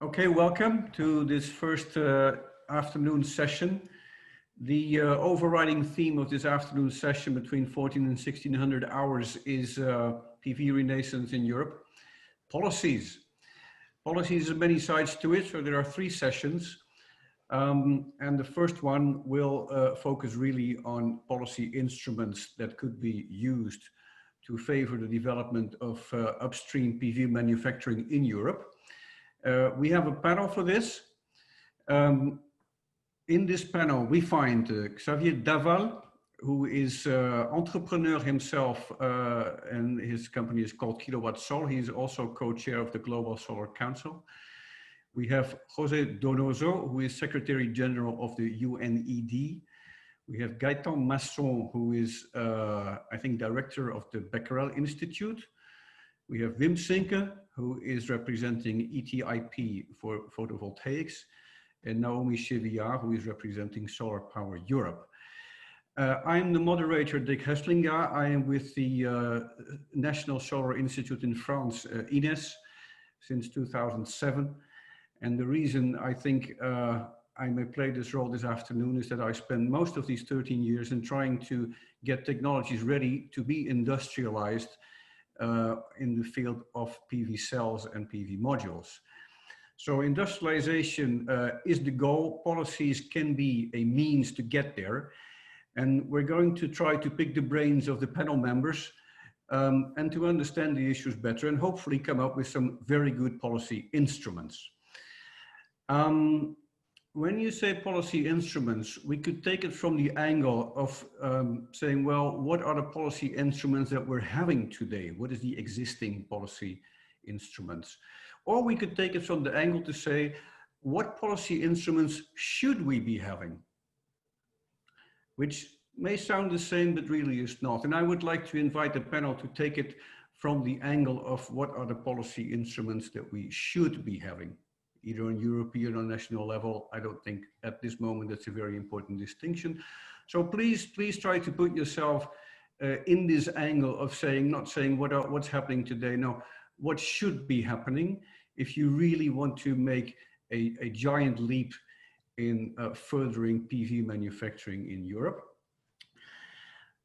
Okay, welcome to this first afternoon session. The overriding theme of this afternoon session between 14 and 1600 hours is PV renaissance in Europe. Policies. Policies have many sides to it, so there are three sessions. And the first one will focus really on policy instruments that could be used to favor the development of upstream PV manufacturing in Europe. We have a panel for this. In this panel, we find Xavier Daval, who is entrepreneur himself, and his company is called kiloWattsol. He is also co-chair of the Global Solar Council. We have José Donoso, who is Secretary General of the UNED. We have Gaëtan Masson, who is, I think, Director of the Becquerel Institute. We have Wim Sinke, who is representing ETIP for photovoltaics, and Naomi Chevillard, who is representing Solar Power Europe. I'm the moderator, Heslinga. I am with the National Solar Institute in France, INES, since 2007. And the reason I think I may play this role this afternoon is that I spent most of these 13 years in trying to get technologies ready to be industrialized in the field of PV cells and PV modules. So industrialization is the goal. Policies can be a means to get there. And we're going to try to pick the brains of the panel members and to understand the issues better and hopefully come up with some very good policy instruments. When you say policy instruments, we could take it from the angle of saying, well, what are the policy instruments that we're having today? What is the existing policy instruments? Or we could take it from the angle to say, what policy instruments should we be having? Which may sound the same, but really is not. And I would like to invite the panel to take it from the angle of what are the policy instruments that we should be having, either on European or national level. I don't think at this moment that's a very important distinction. So please try to put yourself in this angle of saying, not saying what's happening today, no, what should be happening if you really want to make a giant leap in furthering PV manufacturing in Europe.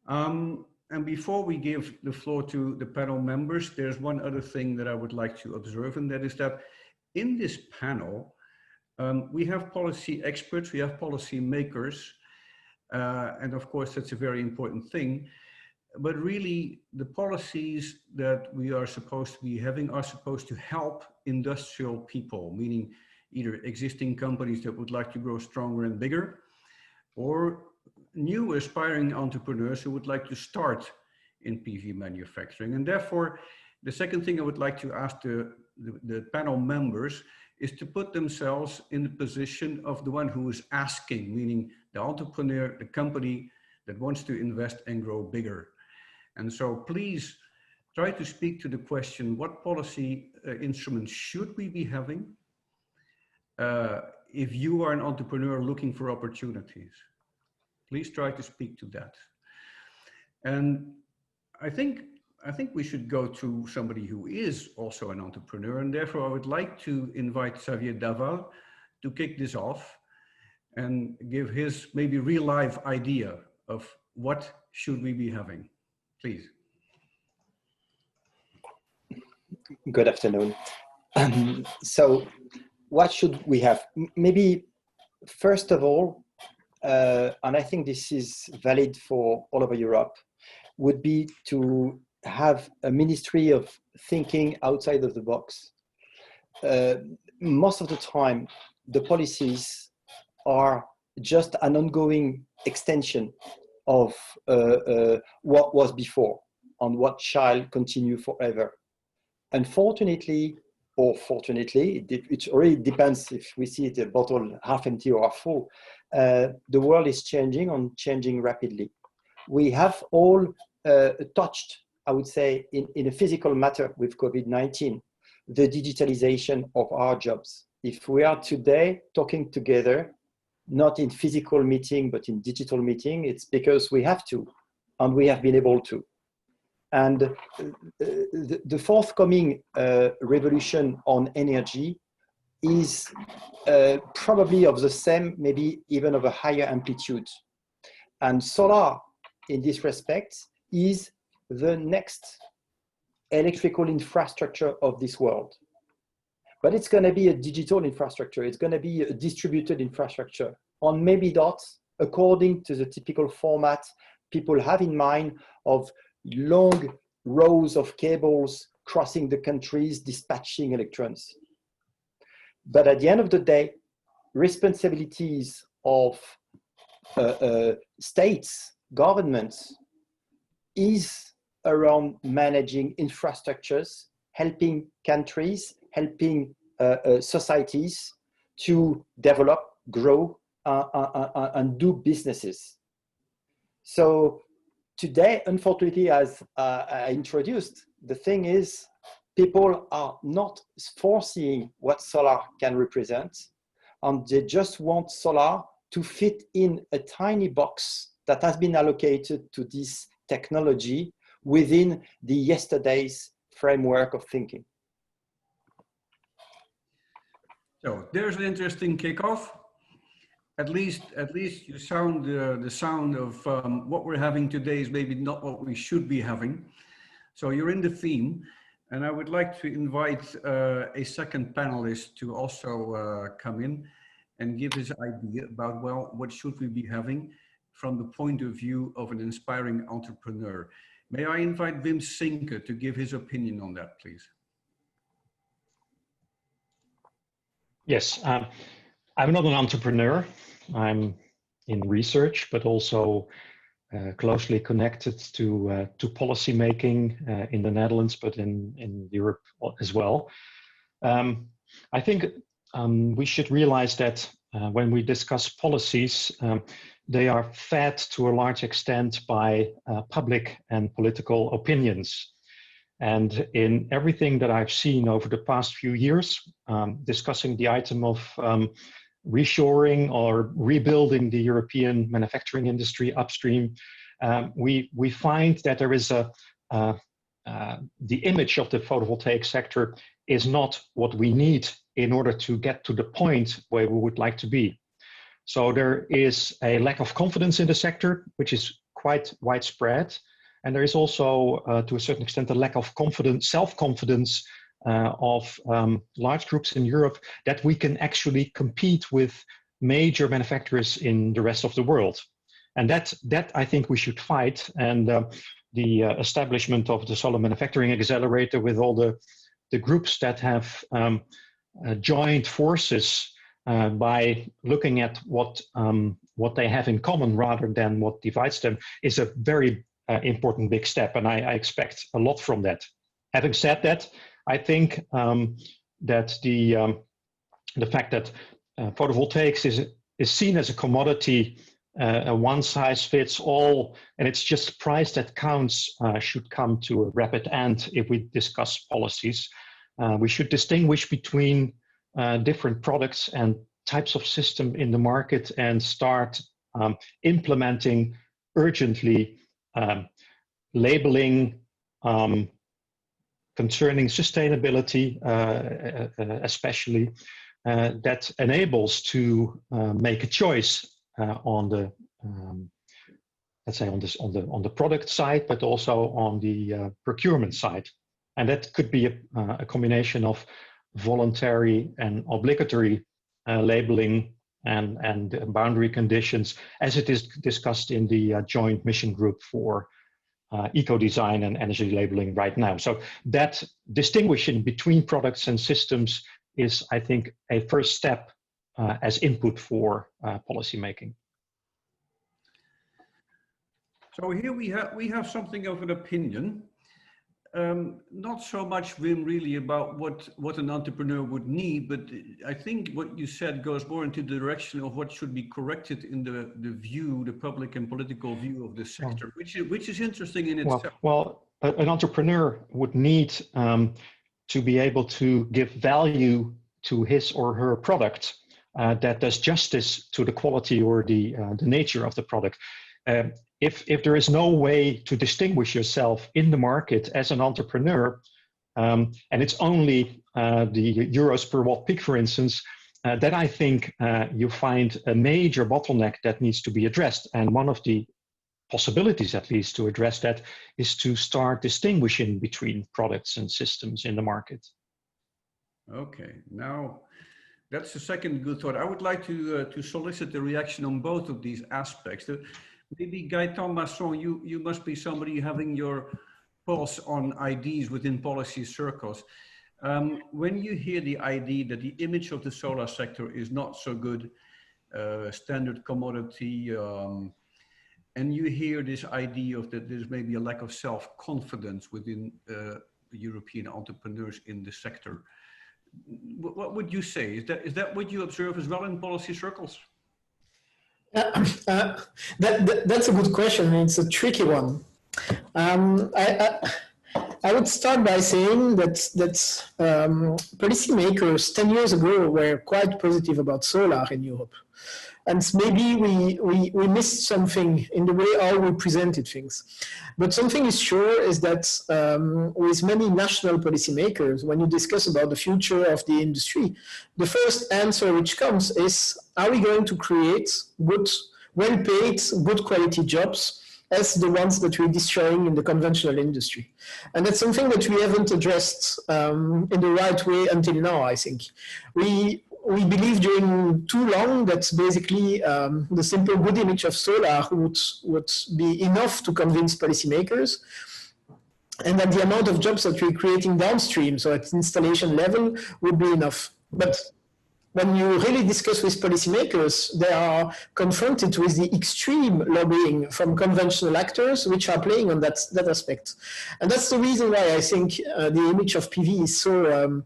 And before we give the floor to the panel members, there's one other thing that I would like to observe, and that is that in this panel, we have policy experts, we have policy makers, and of course that's a very important thing, but really the policies that we are supposed to be having are supposed to help industrial people, meaning either existing companies that would like to grow stronger and bigger, or new aspiring entrepreneurs who would like to start in PV manufacturing. And therefore, the second thing I would like to ask the panel members is to put themselves in the position of the one who is asking, meaning the entrepreneur, the company that wants to invest and grow bigger. And so please try to speak to the question, what policy instruments should we be having if you are an entrepreneur looking for opportunities? Please try to speak to that. And I think we should go to somebody who is also an entrepreneur, and therefore I would like to invite Xavier Daval to kick this off and give his maybe real life idea of what should we be having. Please. Good afternoon. So what should we have? Maybe first of all, and I think this is valid for all over Europe, would be to have a ministry of thinking outside of the box. Most of the time, the policies are just an ongoing extension of what was before and what shall continue forever. Unfortunately, or fortunately, it really depends if we see the bottle half empty or half full. The world is changing and changing rapidly. We have all touched, I would say, in a physical matter with COVID-19, the digitalization of our jobs. If we are today talking together, not in physical meeting, but in digital meeting, it's because we have to, and we have been able to. And the forthcoming revolution on energy is probably of the same, maybe even of a higher amplitude. And solar, in this respect, is the next electrical infrastructure of this world. But it's going to be a digital infrastructure. It's going to be a distributed infrastructure on maybe dots, according to the typical format people have in mind of long rows of cables crossing the countries, dispatching electrons. But at the end of the day, responsibilities of states, governments, is around managing infrastructures, helping countries, helping societies to develop, grow, and do businesses. So today, unfortunately, as I introduced, the thing is, people are not foreseeing what solar can represent, and they just want solar to fit in a tiny box that has been allocated to this technology within the yesterday's framework of thinking. So there's an interesting kickoff. At least you sound the sound of what we're having today is maybe not what we should be having. So you're in the theme, and I would like to invite a second panelist to also come in and give his idea about, well, what should we be having from the point of view of an inspiring entrepreneur. May I invite Wim Sinke to give his opinion on that, please? Yes, I'm not an entrepreneur. I'm in research, but also closely connected to policy making in the Netherlands, but in Europe as well. I think we should realize that when we discuss policies, they are fed to a large extent by public and political opinions. And in everything that I've seen over the past few years, discussing the item of reshoring or rebuilding the European manufacturing industry upstream, we find that there is the image of the photovoltaic sector is not what we need in order to get to the point where we would like to be. So there is a lack of confidence in the sector, which is quite widespread. And there is also, to a certain extent, a lack of confidence, self-confidence of large groups in Europe that we can actually compete with major manufacturers in the rest of the world. And that I think we should fight. And the establishment of the Solar Manufacturing Accelerator with all the groups that have joined forces by looking at what they have in common rather than what divides them is a very important big step, and I expect a lot from that. Having said that, I think that the fact that photovoltaics is seen as a commodity, a one-size-fits-all, and it's just price that counts, should come to a rapid end if we discuss policies. We should distinguish between different products and types of system in the market and start implementing urgently labeling concerning sustainability, especially that enables to make a choice on the let's say on the product side, but also on the procurement side, and that could be a combination of voluntary and obligatory labeling and boundary conditions, as it is discussed in the joint mission group for eco-design and energy labeling right now. So that distinguishing between products and systems is, I think, a first step as input for policy making. So here we have something of an opinion. Not so much, Wim, really about what an entrepreneur would need, but I think what you said goes more into the direction of what should be corrected in the public and political view of the sector, which is interesting in itself. Well, an entrepreneur would need to be able to give value to his or her product that does justice to the quality or the nature of the product. If there is no way to distinguish yourself in the market as an entrepreneur, and it's only the euros per watt peak, for instance, that I think you find a major bottleneck that needs to be addressed. And one of the possibilities, at least, to address that is to start distinguishing between products and systems in the market. Okay, now that's the second good thought. I would like to solicit the reaction on both of these aspects. Maybe Gaëtan, Masson, you must be somebody having your pulse on ideas within policy circles. When you hear the idea that the image of the solar sector is not so good, standard commodity, and you hear this idea of that there's maybe a lack of self-confidence within European entrepreneurs in the sector, what would you say? Is that what you observe as well in policy circles? That's a good question. It's a tricky one. I would start by saying that policymakers 10 years ago were quite positive about solar in Europe. And maybe we missed something in the way how we presented things. But something is sure is that with many national policymakers, when you discuss about the future of the industry, the first answer which comes is, are we going to create good, well-paid, good quality jobs as the ones that we're destroying in the conventional industry? And that's something that we haven't addressed in the right way until now, I think. We believe during too long that basically the simple good image of solar would be enough to convince policymakers, and that the amount of jobs that we're creating downstream, so at installation level, would be enough. But when you really discuss with policymakers, they are confronted with the extreme lobbying from conventional actors, which are playing on that aspect. And that's the reason why I think the image of PV is so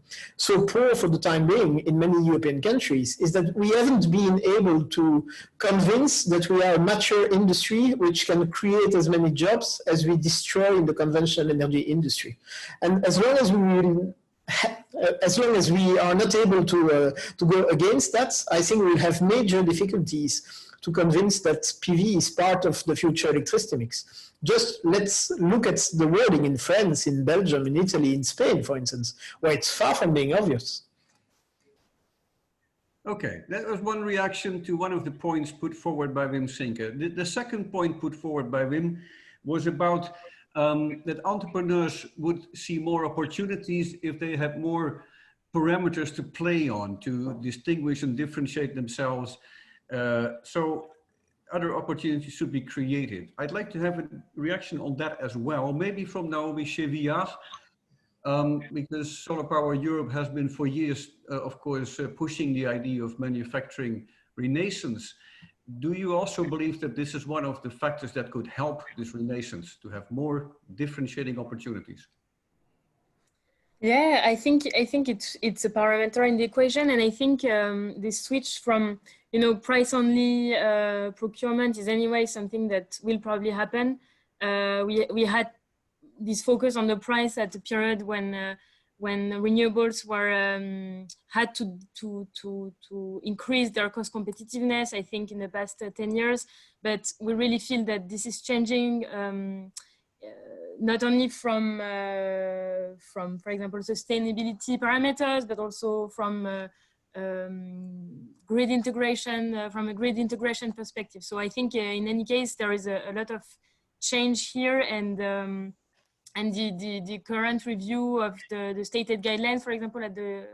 poor for the time being in many European countries, is that we haven't been able to convince that we are a mature industry which can create as many jobs as we destroy in the conventional energy industry. And as long as we are not able to go against that, I think we'll have major difficulties to convince that PV is part of the future electricity mix. Just let's look at the wording in France, in Belgium, in Italy, in Spain, for instance, where it's far from being obvious. Okay, that was one reaction to one of the points put forward by Wim Sinke. The second point put forward by Wim was about that entrepreneurs would see more opportunities if they had more parameters to play on to distinguish and differentiate themselves. So other opportunities should be created. I'd like to have a reaction on that as well, maybe from Naomi Chevillard, because Solar Power Europe has been for years, of course, pushing the idea of manufacturing renaissance. Do you also believe that this is one of the factors that could help this renaissance to have more differentiating opportunities? Yeah, I think it's a parameter in the equation, and I think this switch from price only procurement is anyway something that will probably happen. We had this focus on the price at the period when renewables were had to increase their cost competitiveness, I think, in the past 10 years. But we really feel that this is changing, not only from, for example, sustainability parameters, but also from grid integration, from a grid integration perspective. So I think in any case, there is a lot of change here, and the current review of the stated guidelines, for example, at the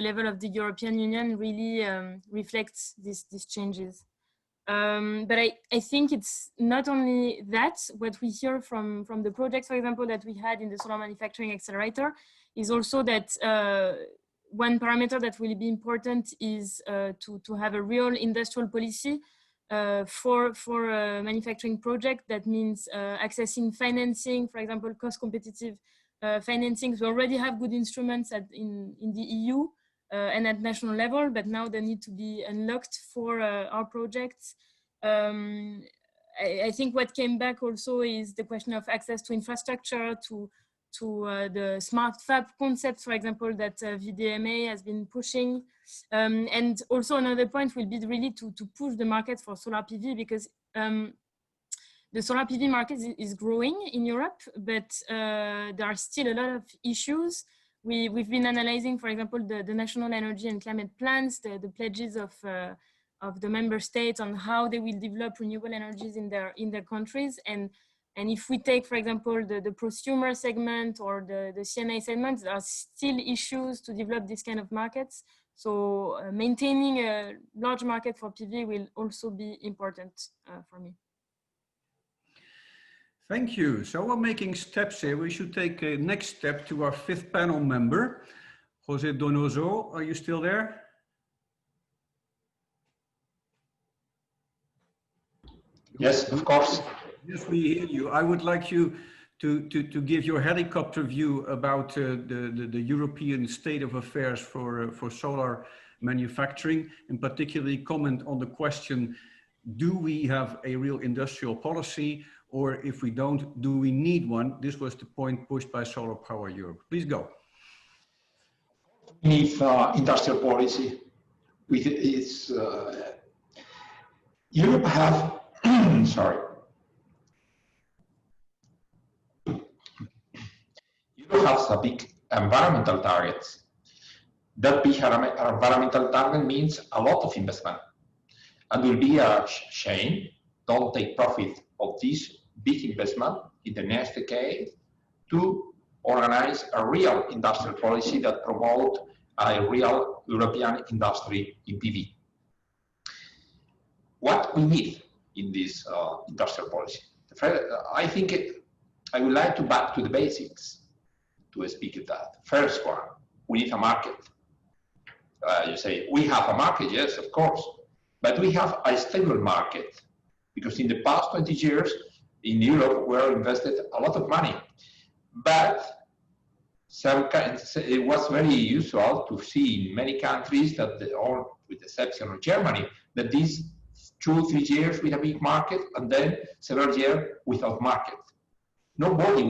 level of the European Union, really reflects these changes. But I think it's not only that. What we hear from the projects, for example, that we had in the Solar Manufacturing Accelerator, is also that one parameter that will be important is to have a real industrial policy for a manufacturing project. That means accessing financing, for example, cost competitive financing. We already have good instruments in the EU and at national level, but now they need to be unlocked for our projects. I think what came back also is the question of access to infrastructure, to the smart fab concept, for example, that VDMA has been pushing. And also another point will be really to push the market for solar PV, because the solar PV market is growing in Europe, but there are still a lot of issues. We've been analyzing, for example, the national energy and climate plans, the pledges of the member states on how they will develop renewable energies in their countries. And if we take, for example, the prosumer segment or the CNI segment, there are still issues to develop this kind of markets. So maintaining a large market for PV will also be important for me. Thank you. So we're making steps here. We should take a next step to our fifth panel member, José Donoso. Are you still there? Yes, of course. Yes, we hear you. I would like you to give your helicopter view about the European state of affairs for solar manufacturing, and particularly comment on the question, do we have a real industrial policy? Or if we don't, do we need one? This was the point pushed by Solar Power Europe. Please go. We need industrial policy. With its Europe have sorry. Europe has a big environmental targets. That big environmental target means a lot of investment, and will be a shame don't take profit of this big investment in the next decade to organize a real industrial policy that promote a real European industry in PV. What we need in this industrial policy? I think I would like to back to the basics to speak of that. First one, we need a market. You say, we have a market, yes, of course, but we have a stable market, because in the past 20 years, in Europe, we invested a lot of money, but it was very usual to see in many countries that, or with the exception of Germany, that these 2-3 years with a big market and then several years without market. Nobody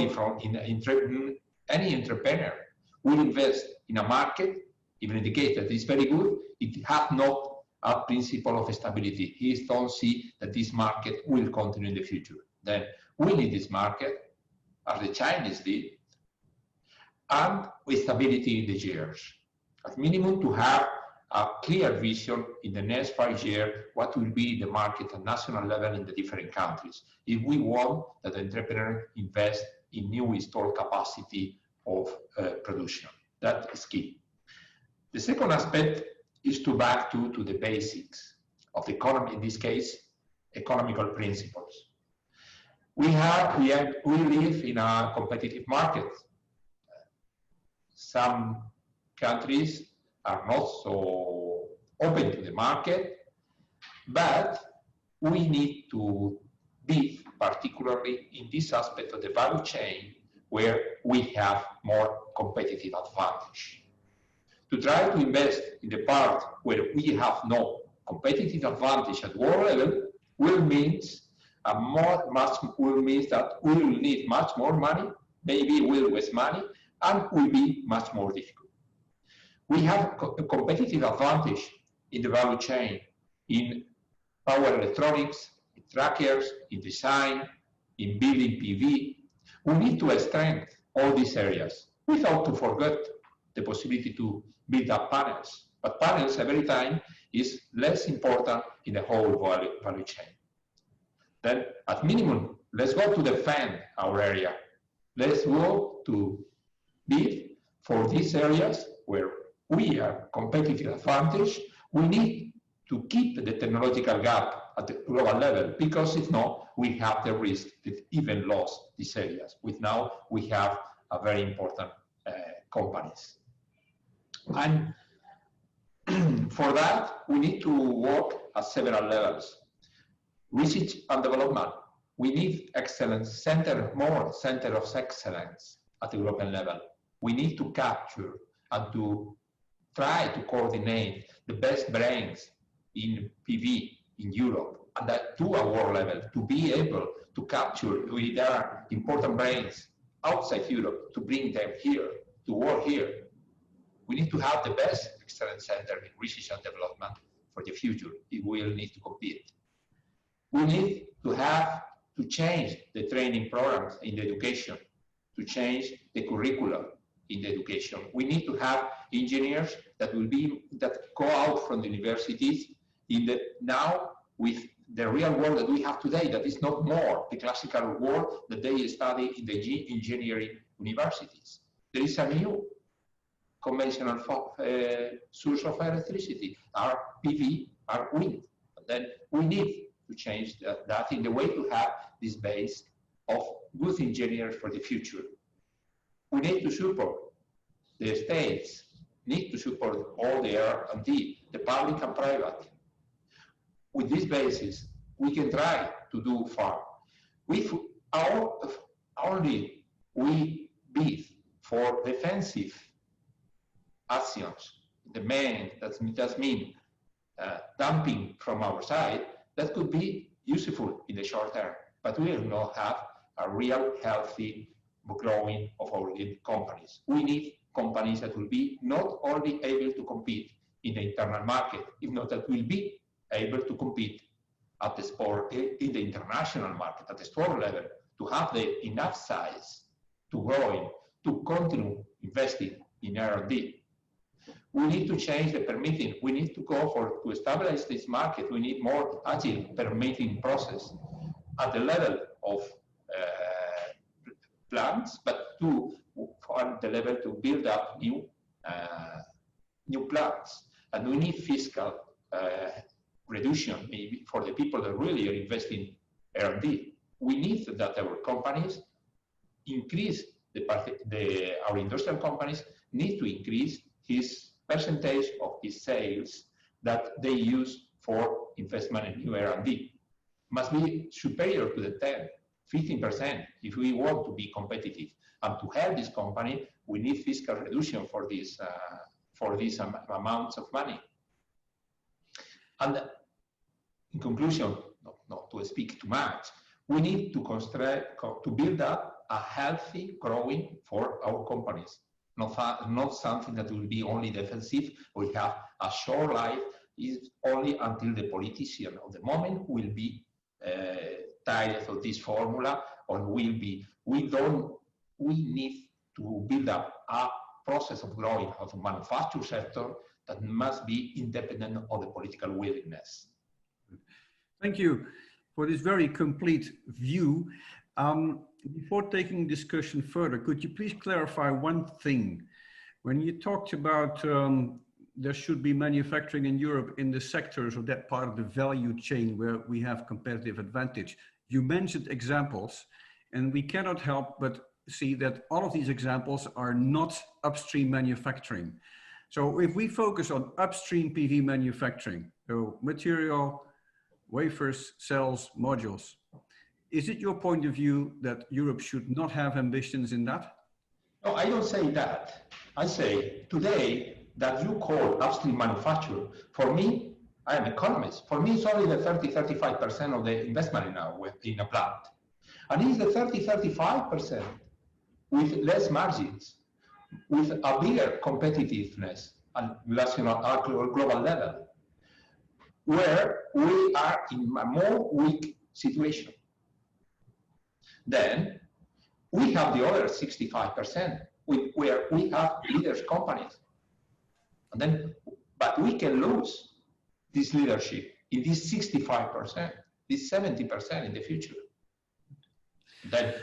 from any entrepreneur will invest in a market, even in the case that is very good, it has not a principle of stability. He don't see that this market will continue in the future. Then we need this market, as the Chinese did, and with stability in the years. At minimum, to have a clear vision in the next 5 years, what will be the market at national level in the different countries, if we want that the entrepreneur invest in new installed capacity of production. That is key. The second aspect is to back to the basics of the economy, in this case, economical principles. We live in a competitive market. Some countries are not so open to the market, but we need to be particularly in this aspect of the value chain where we have more competitive advantage. To try to invest in the part where we have no competitive advantage at world level will mean that we will need much more money, maybe we'll waste money, and will be much more difficult. We have a competitive advantage in the value chain, in power electronics, in trackers, in design, in building PV. We need to strengthen all these areas without to forget the possibility to build up panels. But panels every time is less important in the whole value chain. Then at minimum, let's go to defend our area. Let's go to bid for these areas where we are competitive advantage. We need to keep the technological gap at the global level, because if not, we have the risk that even lost these areas. With now, we have a very important companies. And for that, we need to work at several levels. Research and development. We need excellence center, more center of excellence at the European level. We need to capture and to try to coordinate the best brains in PV in Europe, and that to a world level, to be able to capture with their important brains outside Europe, to bring them here, to work here. We need to have the best excellence center in research and development for the future if we will need to compete. We need to change the training programs in the education, to change the curriculum in the education. We need to have engineers that go out from the universities now with the real world that we have today, that is not more the classical world that they study in the engineering universities. There is a new conventional source of electricity, are PV, are wind. Then we need to change that in the way to have this base of good engineers for the future. We need to support the states, need to support all the R&D, the public and private. With this basis, we can try to do far. Only we bid for defensive actions, the main, that means dumping from our side, that could be useful in the short term, but we will not have a real healthy growing of our companies. We need companies that will be not only able to compete in the internal market, if not that will be able to compete at the sport in the international market, at the sport level, to have the enough size to grow, to continue investing in R&D. We need to change the permitting. We need to to stabilize this market. We need more agile permitting process at the level of plants, but for the level to build up new plants. And we need fiscal reduction maybe for the people that really are investing in R&D. We need that our companies increase our industrial companies need to increase his percentage of his sales that they use for investment in new R&D. Must be superior to the 15% if we want to be competitive. And to help this company, we need fiscal reduction for these amounts of money. And in conclusion, not to speak too much, we need to build up a healthy growing for our companies. Not something that will be only defensive. We have a short life is only until the politician of the moment will be tired of this formula, or will be. We need to build up a process of growing of the manufacturing sector that must be independent of the political willingness. Thank you for this very complete view. Before taking discussion further, could you please clarify one thing? When you talked about there should be manufacturing in Europe in the sectors or that part of the value chain where we have competitive advantage, you mentioned examples, and we cannot help but see that all of these examples are not upstream manufacturing. So if we focus on upstream PV manufacturing, so material, wafers, cells, modules, is it your point of view that Europe should not have ambitions in that? No, I don't say that. I say today that you call upstream manufacture, for me, I am an economist. For me, it's only the 30-35% of the investment in a plant. And it's the 30-35% with less margins, with a bigger competitiveness at global level, where we are in a more weak situation. Then we have the other 65% where we have leaders companies. And then, but we can lose this leadership in this 65%, this 70% in the future. Then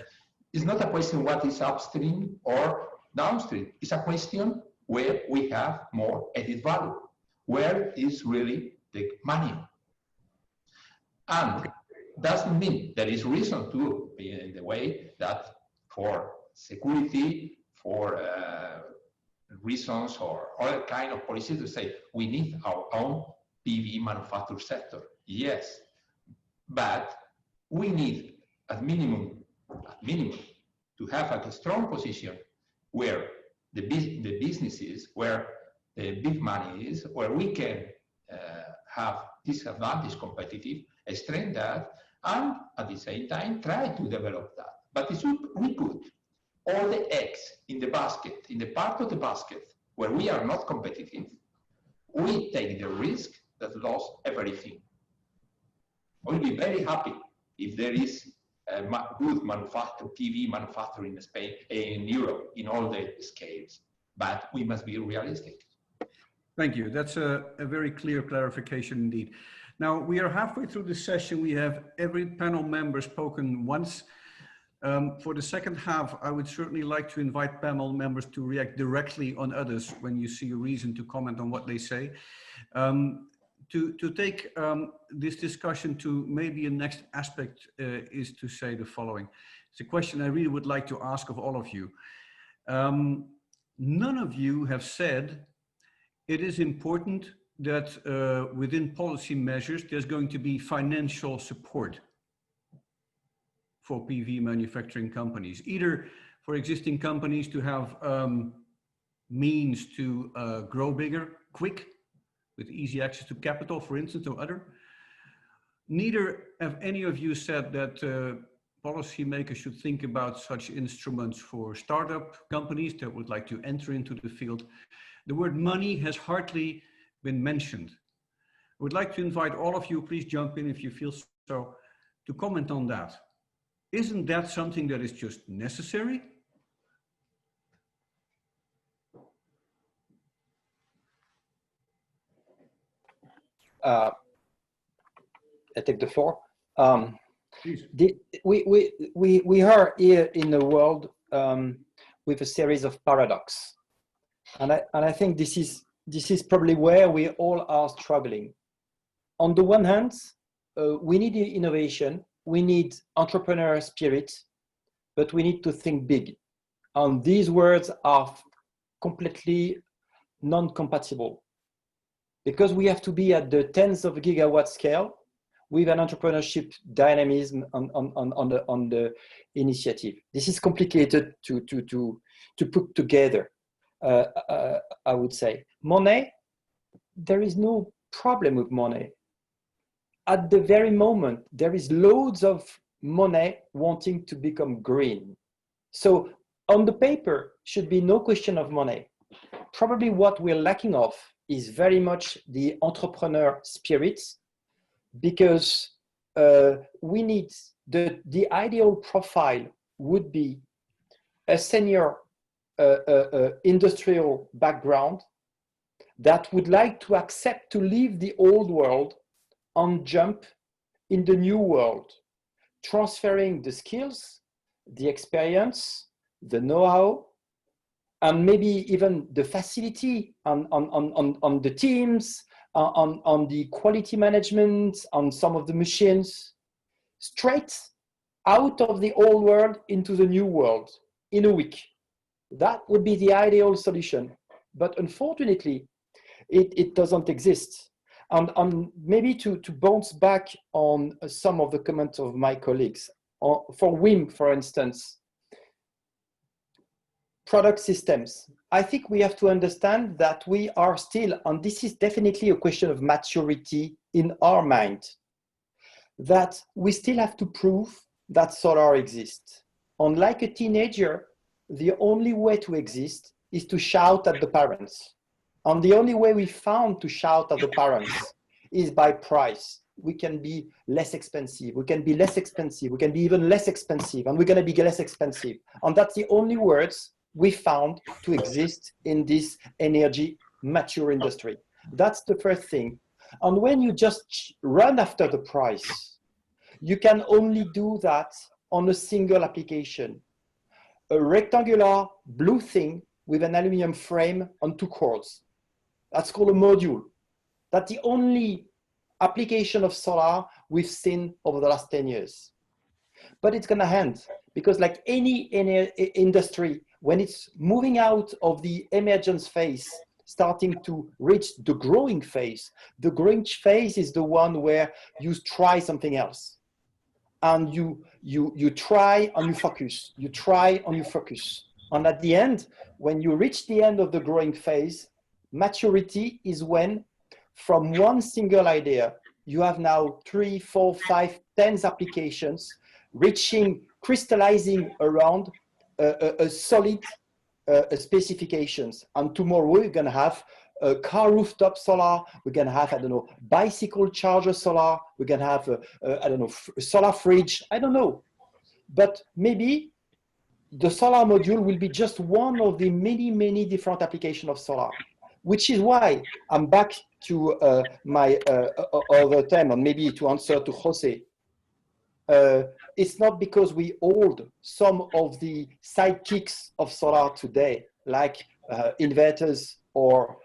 it's not a question what is upstream or downstream. It's a question where we have more added value. Where is really the money? And doesn't mean there is reason to be in the way that for security, for reasons or other kind of policies to say we need our own PV manufacturing sector. Yes, but we need at minimum to have a strong position where the businesses, where the big money is, where we can have disadvantage competitive, strengthen that, and at the same time try to develop that. But if we put all the eggs in the basket, in the part of the basket where we are not competitive, we take the risk that lost everything. We'll be very happy if there is a good PV manufacturing in Spain, in Europe, in all the scales. But we must be realistic. Thank you. That's a very clear clarification indeed. Now, we are halfway through the session. We have every panel member spoken once. For the second half, I would certainly like to invite panel members to react directly on others when you see a reason to comment on what they say. To take this discussion to maybe a next aspect is to say the following. It's a question I really would like to ask of all of you. None of you have said it is important that within policy measures, there's going to be financial support for PV manufacturing companies, either for existing companies to have means to grow bigger, quick, with easy access to capital, for instance, or other. Neither have any of you said that policymakers should think about such instruments for startup companies that would like to enter into the field. The word money has hardly been mentioned. I would like to invite all of you, please jump in if you feel so, to comment on that. Isn't that something that is just necessary? I take the floor. Please. We are here in a world with a series of paradoxes, and I think this is probably where we all are struggling. On the one hand, we need innovation, we need entrepreneurial spirit, but we need to think big. And these words are completely non-compatible, because we have to be at the tens of gigawatt scale with an entrepreneurship dynamism on the initiative. This is complicated to put together, I would say. Money, there is no problem with money. At the very moment, there is loads of money wanting to become green. So on the paper, should be no question of money. Probably what we're lacking of is very much the entrepreneur spirit, because we need the ideal profile would be a senior industrial background that would like to accept to leave the old world and jump in the new world, transferring the skills, the experience, the know-how, and maybe even the facility on the teams, on the quality management, on some of the machines, straight out of the old world into the new world in a week. That would be the ideal solution. But unfortunately, it doesn't exist. And maybe to bounce back on some of the comments of my colleagues, for Wim, for instance, product systems. I think we have to understand that we are still, and this is definitely a question of maturity in our mind, that we still have to prove that solar exists. Unlike a teenager, the only way to exist is to shout at the parents. And the only way we found to shout at the parents is by price. We can be less expensive, we can be less expensive, we can be even less expensive, and we're going to be less expensive. And that's the only words we found to exist in this energy mature industry. That's the first thing. And when you just run after the price, you can only do that on a single application. A rectangular blue thing with an aluminum frame on 2 cords. That's called a module. That's the only application of solar we've seen over the last 10 years. But it's gonna end, because like any industry, when it's moving out of the emergence phase, starting to reach the growing phase is the one where you try something else. And you try and you focus, you try and you focus. And at the end, when you reach the end of the growing phase, maturity is when from one single idea, you have now 3, 4, 5, 10 applications reaching, crystallizing around a solid specifications. And tomorrow we're going to have car rooftop solar. We're going to have, I don't know, bicycle charger solar. We're going to have, I don't know, solar fridge. I don't know. But maybe the solar module will be just one of the many, many different applications of solar, which is why I'm back to my other term, and maybe to answer to José. It's not because we hold some of the sidekicks of solar today, like inverters or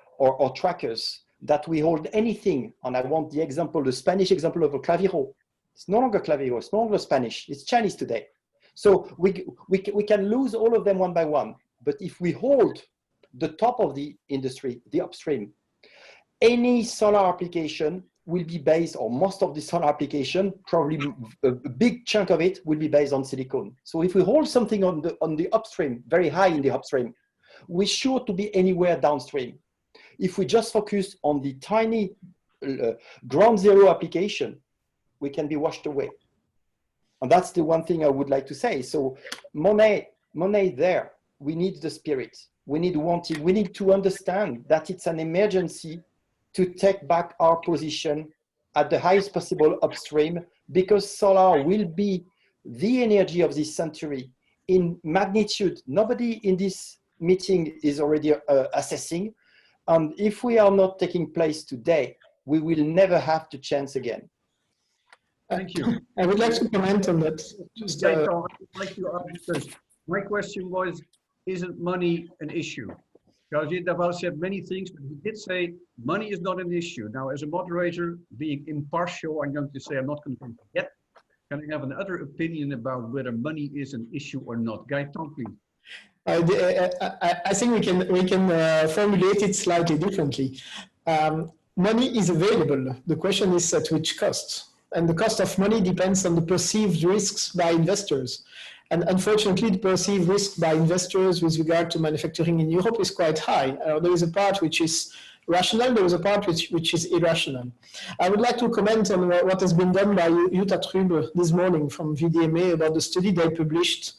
trackers, that we hold anything. And I want the example, the Spanish example of a claviro. It's no longer claviro, it's no longer Spanish, it's Chinese today. So we can lose all of them one by one. But if we hold the top of the industry, the upstream, any solar application will be based, or most of the solar application, probably a big chunk of it will be based on silicon. So if we hold something on the upstream, very high in the upstream, we're sure to be anywhere downstream. If we just focus on the tiny ground zero application, we can be washed away. And that's the one thing I would like to say. So money there, we need the spirit. We need wanting, we need to understand that it's an emergency to take back our position at the highest possible upstream, because solar will be the energy of this century in magnitude. Nobody in this meeting is already assessing. And if we are not taking place today, we will never have the chance again. Thank you. I would like to comment on that. Just, I'd like to ask, my question was, isn't money an issue? Xavier Daval said many things, but he did say money is not an issue. Now, as a moderator, being impartial, I'm going to say I'm not going to forget. Can I have another opinion about whether money is an issue or not? Gaëtan, please. I think we can formulate it slightly differently. Money is available. The question is at which cost? And the cost of money depends on the perceived risks by investors. And unfortunately, the perceived risk by investors with regard to manufacturing in Europe is quite high. There is a part which is rational, there is a part which is irrational. I would like to comment on what has been done by Jutta Trübe this morning from VDMA about the study they published,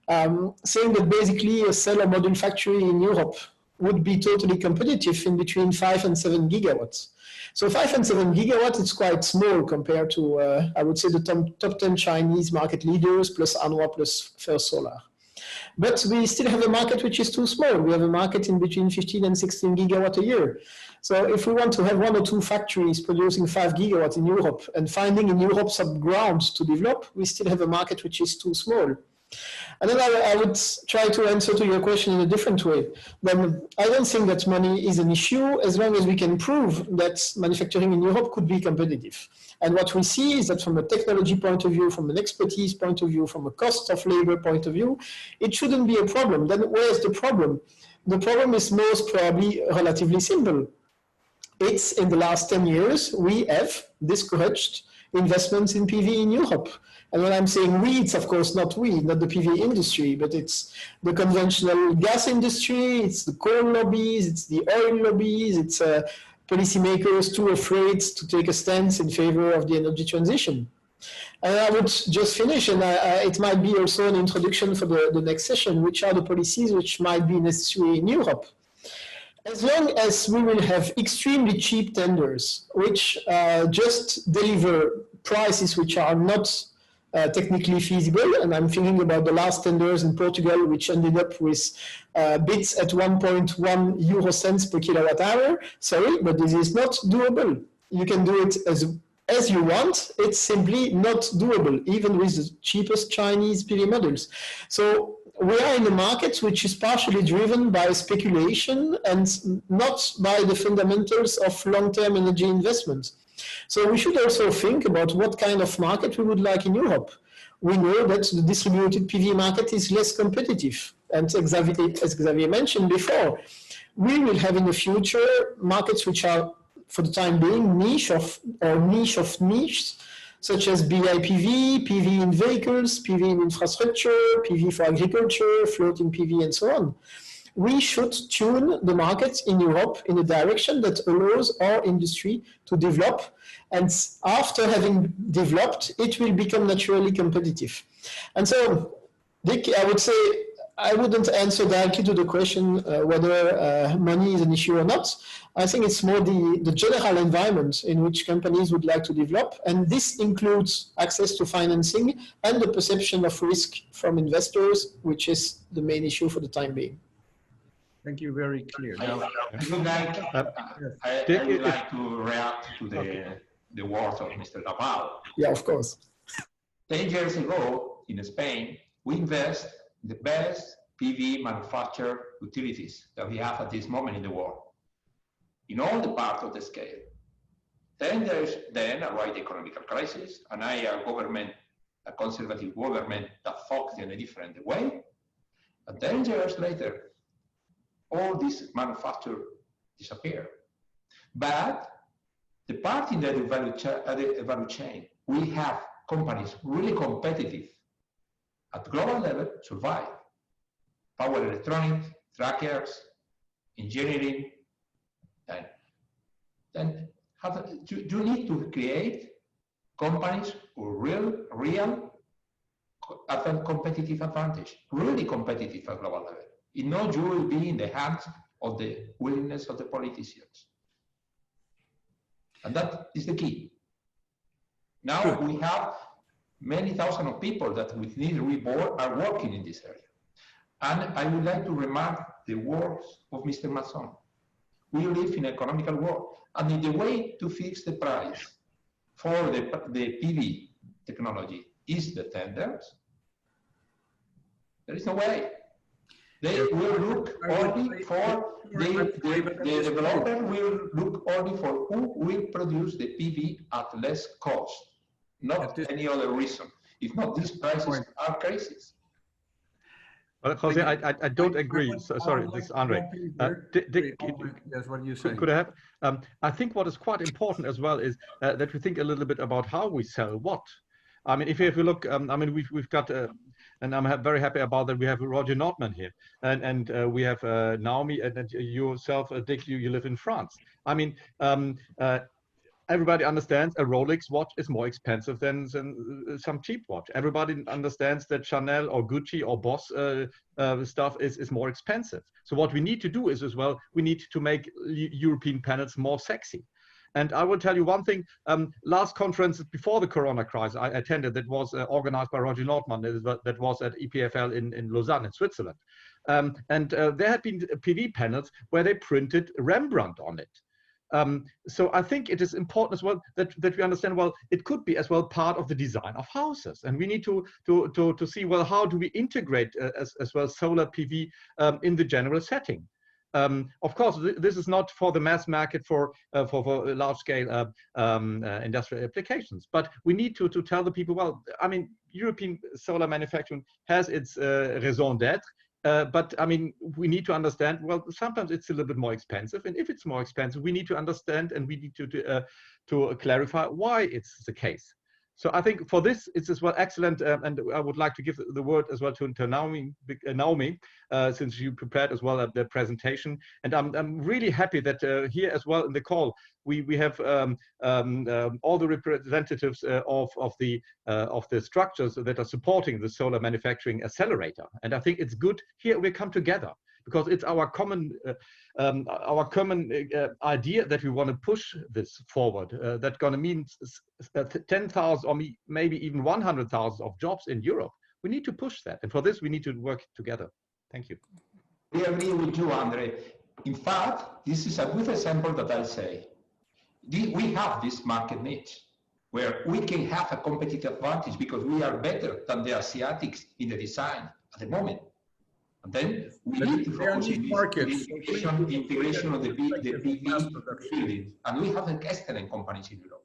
saying that basically a cell or module factory in Europe would be totally competitive in between 5 and 7 gigawatts. So 5 and 7 gigawatts, it's quite small compared to, I would say, the top 10 Chinese market leaders, plus Anwar, plus First Solar. But we still have a market which is too small. We have a market in between 15 and 16 gigawatt a year. So if we want to have 1 or 2 factories producing 5 gigawatts in Europe and finding in Europe some ground to develop, we still have a market which is too small. And then I would try to answer to your question in a different way. Then I don't think that money is an issue as long as we can prove that manufacturing in Europe could be competitive. And what we see is that from a technology point of view, from an expertise point of view, from a cost of labor point of view, it shouldn't be a problem. Then where's the problem? The problem is most probably relatively simple. It's in the last 10 years, we have discouraged investments in PV in Europe. And when I'm saying we, it's of course not we, not the PV industry, but it's the conventional gas industry, it's the coal lobbies, it's the oil lobbies, it's policymakers too afraid to take a stance in favor of the energy transition. And I would just finish, and it might be also an introduction for the next session, which are the policies which might be necessary in Europe. As long as we will have extremely cheap tenders, which just deliver prices which are not technically feasible, and I'm thinking about the last tenders in Portugal, which ended up with bids at 1.1 euro cents per kilowatt hour. Sorry, but this is not doable. You can do it as you want. It's simply not doable, even with the cheapest Chinese PV models. So we are in a market which is partially driven by speculation and not by the fundamentals of long-term energy investment. So we should also think about what kind of market we would like in Europe. We know that the distributed PV market is less competitive. And as Xavier mentioned before, we will have in the future markets which are, for the time being, niche of niche, such as BIPV, PV in vehicles, PV in infrastructure, PV for agriculture, floating PV, and so on. We should tune the market in Europe in a direction that allows our industry to develop. And after having developed, it will become naturally competitive. And so, Dick, I would say I wouldn't answer directly to the question whether money is an issue or not. I think it's more the general environment in which companies would like to develop, and this includes access to financing and the perception of risk from investors, which is the main issue for the time being. Thank you, very clear. I would like to react to the words of Mr. Daval. Yeah, of course. 10 years ago in Spain, we invest the best PV manufactured utilities that we have at this moment in the world, in all the parts of the scale. Then arrived the economic crisis, and a conservative government that focused in a different way. And 10 years later, all this manufacture disappeared. But the part in the value chain, we have companies really competitive at global level survive. Power electronics, trackers, engineering, then you need to create companies with real competitive advantage, really competitive at global level. If not, you will be in the hands of the willingness of the politicians. And that is the key. Now we have many thousands of people that with need reboard are working in this area. And I would like to remark the words of Mr. Masson. We live in an economical world, and in the way to fix the price for the PV technology is the tenders. There is no way. They will look only for the developer will look only for who will produce the PV at less cost, not any other reason. If not, these prices are crazy. Well, Jose, I don't agree. Sorry, this is Andre. Dick, that's what you say. Could I have? I think what is quite important as well is that we think a little bit about how we sell what. I mean, if you look, I mean, we've got, and I'm very happy about that. We have Roger Nordman here, and we have Naomi, and yourself, Dick. You live in France. I mean, everybody understands a Rolex watch is more expensive than some cheap watch. Everybody understands that Chanel or Gucci or Boss stuff is more expensive. So what we need to do is as well, we need to make European panels more sexy. And I will tell you one thing, last conference before the Corona crisis I attended that was organized by Roger Nordman, that was at EPFL in Lausanne in Switzerland. And there had been PV panels where they printed Rembrandt on it. So I think it is important as well that we understand, well, it could be as well part of the design of houses. And we need to see, well, how do we integrate as well solar PV in the general setting? Of course, this is not for the mass market for large-scale industrial applications, but we need to tell the people, well, I mean, European solar manufacturing has its raison d'être, but I mean, we need to understand, well, sometimes it's a little bit more expensive, and if it's more expensive, we need to understand and we need to clarify why it's the case. So I think for this, it's as well excellent, and I would like to give the word as well to Naomi, since you prepared as well the presentation. And I'm really happy that here as well in the call, we have all the representatives of the structures that are supporting the solar manufacturing accelerator. And I think it's good here we come together, because it's our common idea that we want to push this forward. That's going to mean 10,000 or maybe even 100,000 of jobs in Europe. We need to push that, and for this we need to work together. Thank you. We agree with you, Andre. In fact, this is a good example that I say. We have this market niche where we can have a competitive advantage because we are better than the Asiatics in the design at the moment. And then we need to focus on the integration of the PV building. And we have excellent companies in Europe.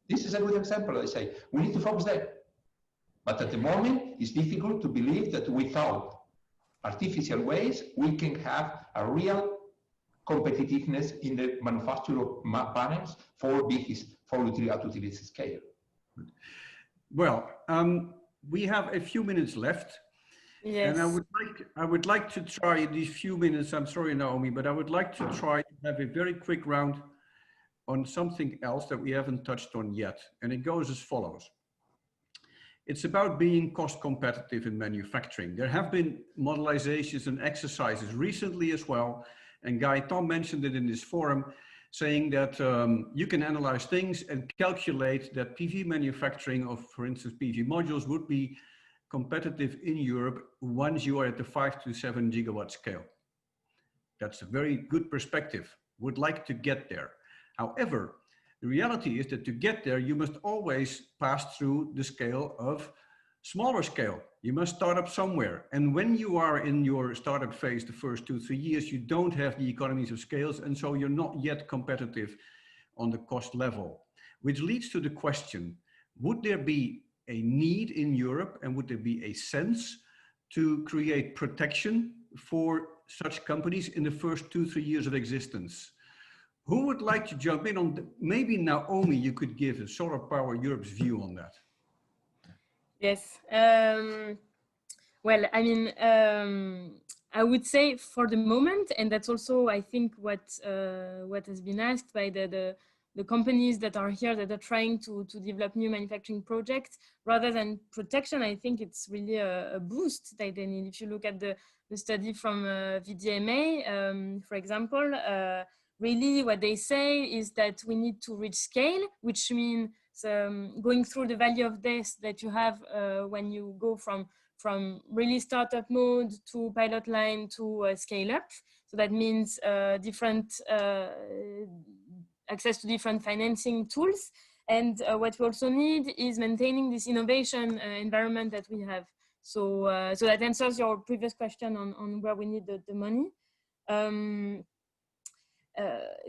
This is a good example, I say. We need to focus there. But at the moment, it's difficult to believe that without artificial ways, we can have a real competitiveness in the manufacture of panels for utility scale. Well, we have a few minutes left. Yes. And I would like to try these few minutes, I'm sorry, Naomi, but I would like to try to have a very quick round on something else that we haven't touched on yet. And it goes as follows. It's about being cost competitive in manufacturing. There have been modelizations and exercises recently as well, and Gaëtan mentioned it in this forum, saying that you can analyze things and calculate that PV manufacturing of, for instance, PV modules would be competitive in Europe once you are at the 5 to 7 gigawatt scale. That's a very good perspective. Would like to get there. However, the reality is that to get there, you must always pass through the scale of smaller scale. You must start up somewhere. And when you are in your startup phase, the first 2-3 years, you don't have the economies of scales. And so you're not yet competitive on the cost level, which leads to the question, would there be a need in Europe and would there be a sense to create protection for such companies in the first 2-3 years of existence? Who would like to jump in on, maybe Naomi, you could give a Solar Power Europe's view on that. Yes. Well, I mean, I would say for the moment, and that's also, I think, what has been asked by the companies that are here that are trying to develop new manufacturing projects, rather than protection, I think it's really a boost that they need. If you look at the study from VDMA, for example, really what they say is that we need to reach scale, which means going through the value of this that you have when you go from really startup mode to pilot line to scale up. So that means different access to different financing tools. And what we also need is maintaining this innovation environment that we have. So, so that answers your previous question on where we need the money.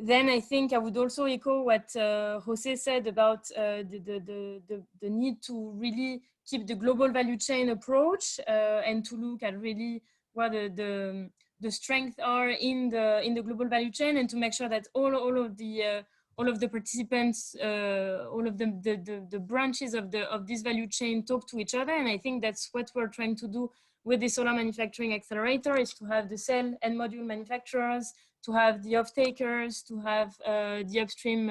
Then I think I would also echo what José said about the need to really keep the global value chain approach and to look at really what the strengths are in the global value chain, and to make sure that all of the participants, all of the branches of this value chain talk to each other. And I think that's what we're trying to do with the Solar Manufacturing Accelerator, is to have the cell and module manufacturers, to have the off-takers, to have the upstream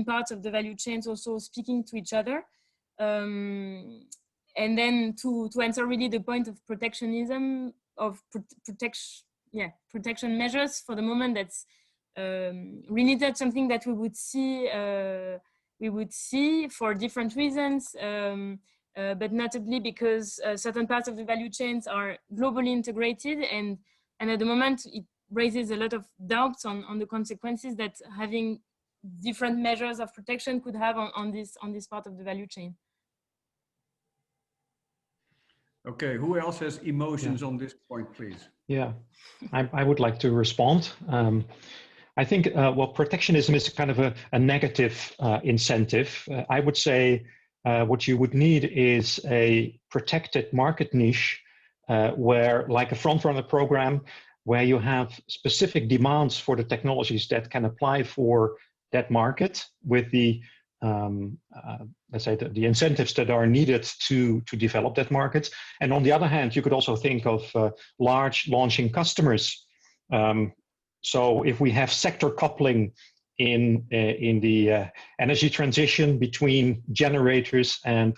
parts of the value chains also speaking to each other. And then to answer really the point of protectionism, of protection measures, for the moment, that's really not something that we would see for different reasons, but notably because certain parts of the value chains are globally integrated, and at the moment it raises a lot of doubts on the consequences that having different measures of protection could have on this part of the value chain. Okay, who else has emotions on this point, please? Yeah, I would like to respond. I think, well, protectionism is kind of a negative incentive. I would say what you would need is a protected market niche where, like a front-runner program, where you have specific demands for the technologies that can apply for that market with the, let's say, the incentives that are needed to develop that market. And on the other hand, you could also think of large launching customers. So if we have sector coupling in the energy transition between generators and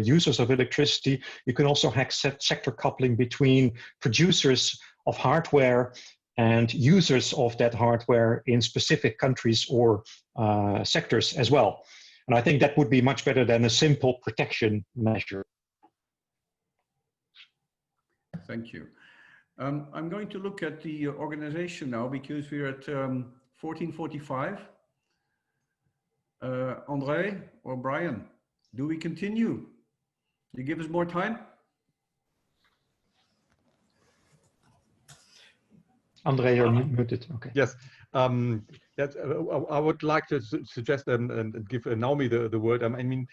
users of electricity, you can also have sector coupling between producers of hardware and users of that hardware in specific countries or sectors as well. And I think that would be much better than a simple protection measure. Thank you. I'm going to look at the organization now, because we're at 14:45. André or Brian, do we continue? You give us more time? André, you're muted. Okay. Yes. I would like to suggest and give Naomi the word. I mean,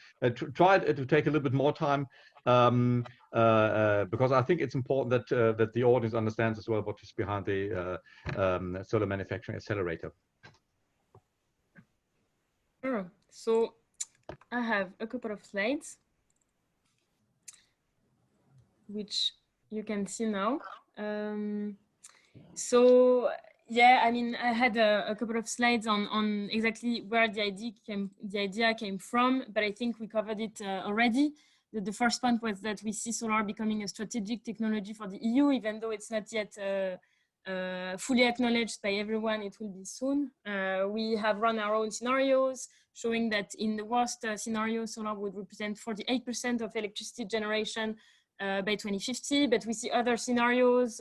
try to take a little bit more time, because I think it's important that the audience understands as well what is behind the Solar Manufacturing Accelerator. Sure. So I have a couple of slides, which you can see now. So Yeah, I mean, I had a couple of slides on exactly where the idea came from, but I think we covered it already. The first point was that we see solar becoming a strategic technology for the EU, even though it's not yet fully acknowledged by everyone. It will be soon. We have run our own scenarios showing that in the worst scenario, solar would represent 48% of electricity generation by 2050, but we see other scenarios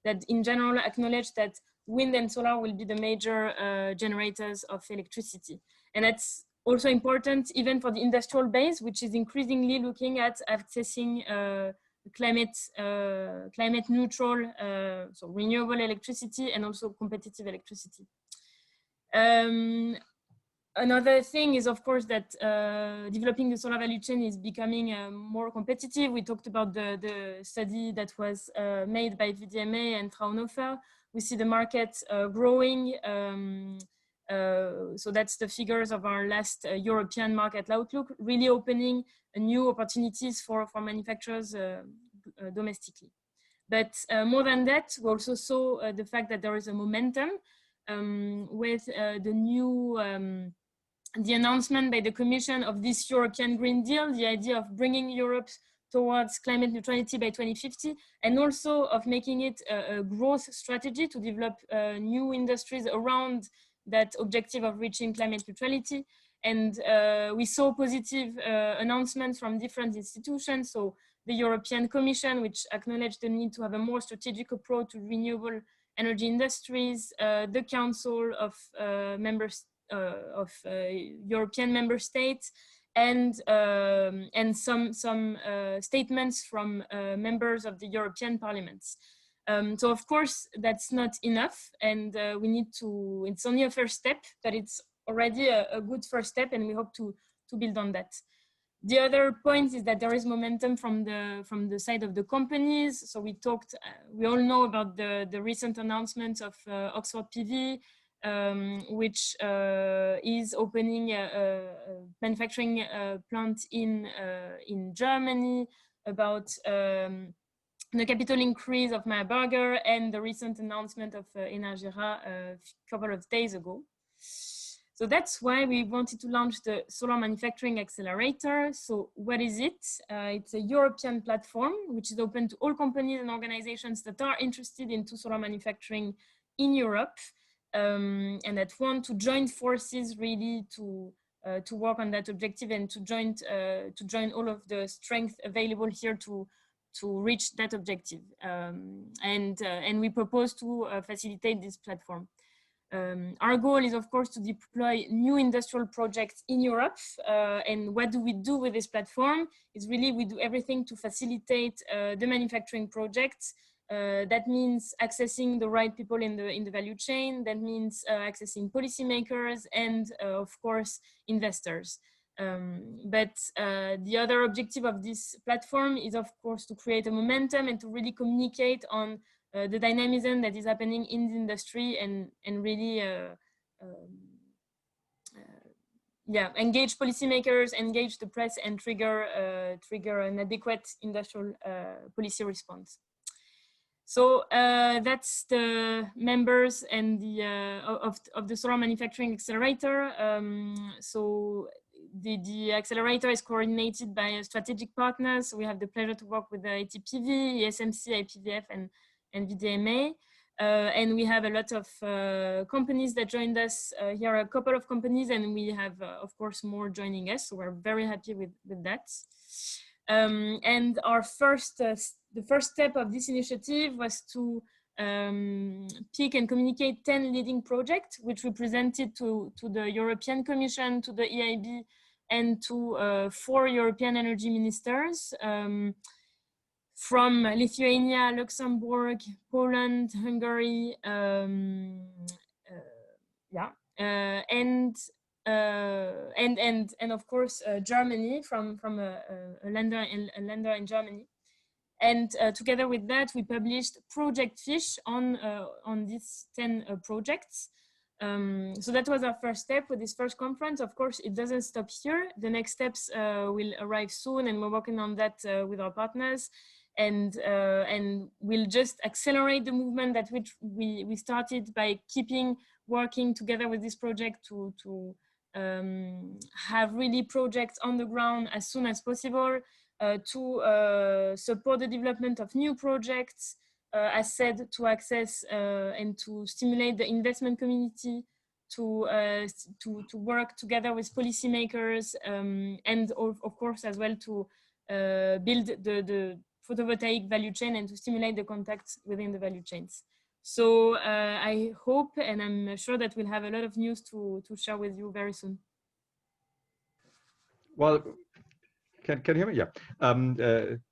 that in general acknowledge that wind and solar will be the major generators of electricity. And that's also important even for the industrial base, which is increasingly looking at accessing climate neutral, so renewable electricity and also competitive electricity. Another thing is, of course, that developing the solar value chain is becoming more competitive. We talked about the study that was made by VDMA and Fraunhofer. We see the market growing. So that's the figures of our last European market outlook, really opening new opportunities for manufacturers domestically. But more than that, we also saw the fact that there is a momentum with the announcement by the Commission of this European Green Deal, the idea of bringing Europe towards climate neutrality by 2050, and also of making it a growth strategy to develop new industries around that objective of reaching climate neutrality. And we saw positive announcements from different institutions. So the European Commission, which acknowledged the need to have a more strategic approach to renewable energy industries, the Council of European member states, and some statements from members of the European parliaments. So of course that's not enough, and we need to. It's only a first step, but it's already a good first step, and we hope to build on that. The other point is that there is momentum from the side of the companies. So we all know about the recent announcement of Oxford PV, which is opening a manufacturing plant in Germany, about the capital increase of Meyer Burger, and the recent announcement of Energera a couple of days ago. So that's why we wanted to launch the Solar Manufacturing Accelerator. So what is it? It's a European platform which is open to all companies and organizations that are interested into solar manufacturing in Europe, and that want to join forces really to work on that objective, and to join all of the strength available here to reach that objective. And we propose to facilitate this platform. Our goal is, of course, to deploy new industrial projects in Europe. And what do we do with this platform? Is really we do everything to facilitate the manufacturing projects. That means accessing the right people in the value chain. That means accessing policymakers and, of course, investors. But the other objective of this platform is, of course, to create a momentum and to really communicate on the dynamism that is happening in the industry, and really engage policymakers, engage the press, and trigger an adequate industrial policy response. So that's the members and of the Solar Manufacturing Accelerator. So the accelerator is coordinated by strategic partners. We have the pleasure to work with the ETI-PV, ESMC, IPVF, and VDMA. And we have a lot of companies that joined us. Here are a couple of companies, and we have, of course, more joining us. So we're very happy with that. And our the first step of this initiative was to pick and communicate 10 leading projects, which we presented to the European Commission, to the EIB, and to 4 European energy ministers from Lithuania, Luxembourg, Poland, Hungary, and of course Germany, from a lender in Germany. And together with that, we published Project Fish on these 10 projects. So that was our first step with this first conference. Of course, it doesn't stop here. The next steps will arrive soon, and we're working on that with our partners. and we'll just accelerate the movement that which we started by keeping working together with this project to have really projects on the ground as soon as possible, to support the development of new projects, as said, to access and to stimulate the investment community, to work together with policymakers, and of course as well to build the photovoltaic value chain and to stimulate the contacts within the value chains. So I hope, and I'm sure that we'll have a lot of news to share with you very soon. Well, can you hear me? Yeah.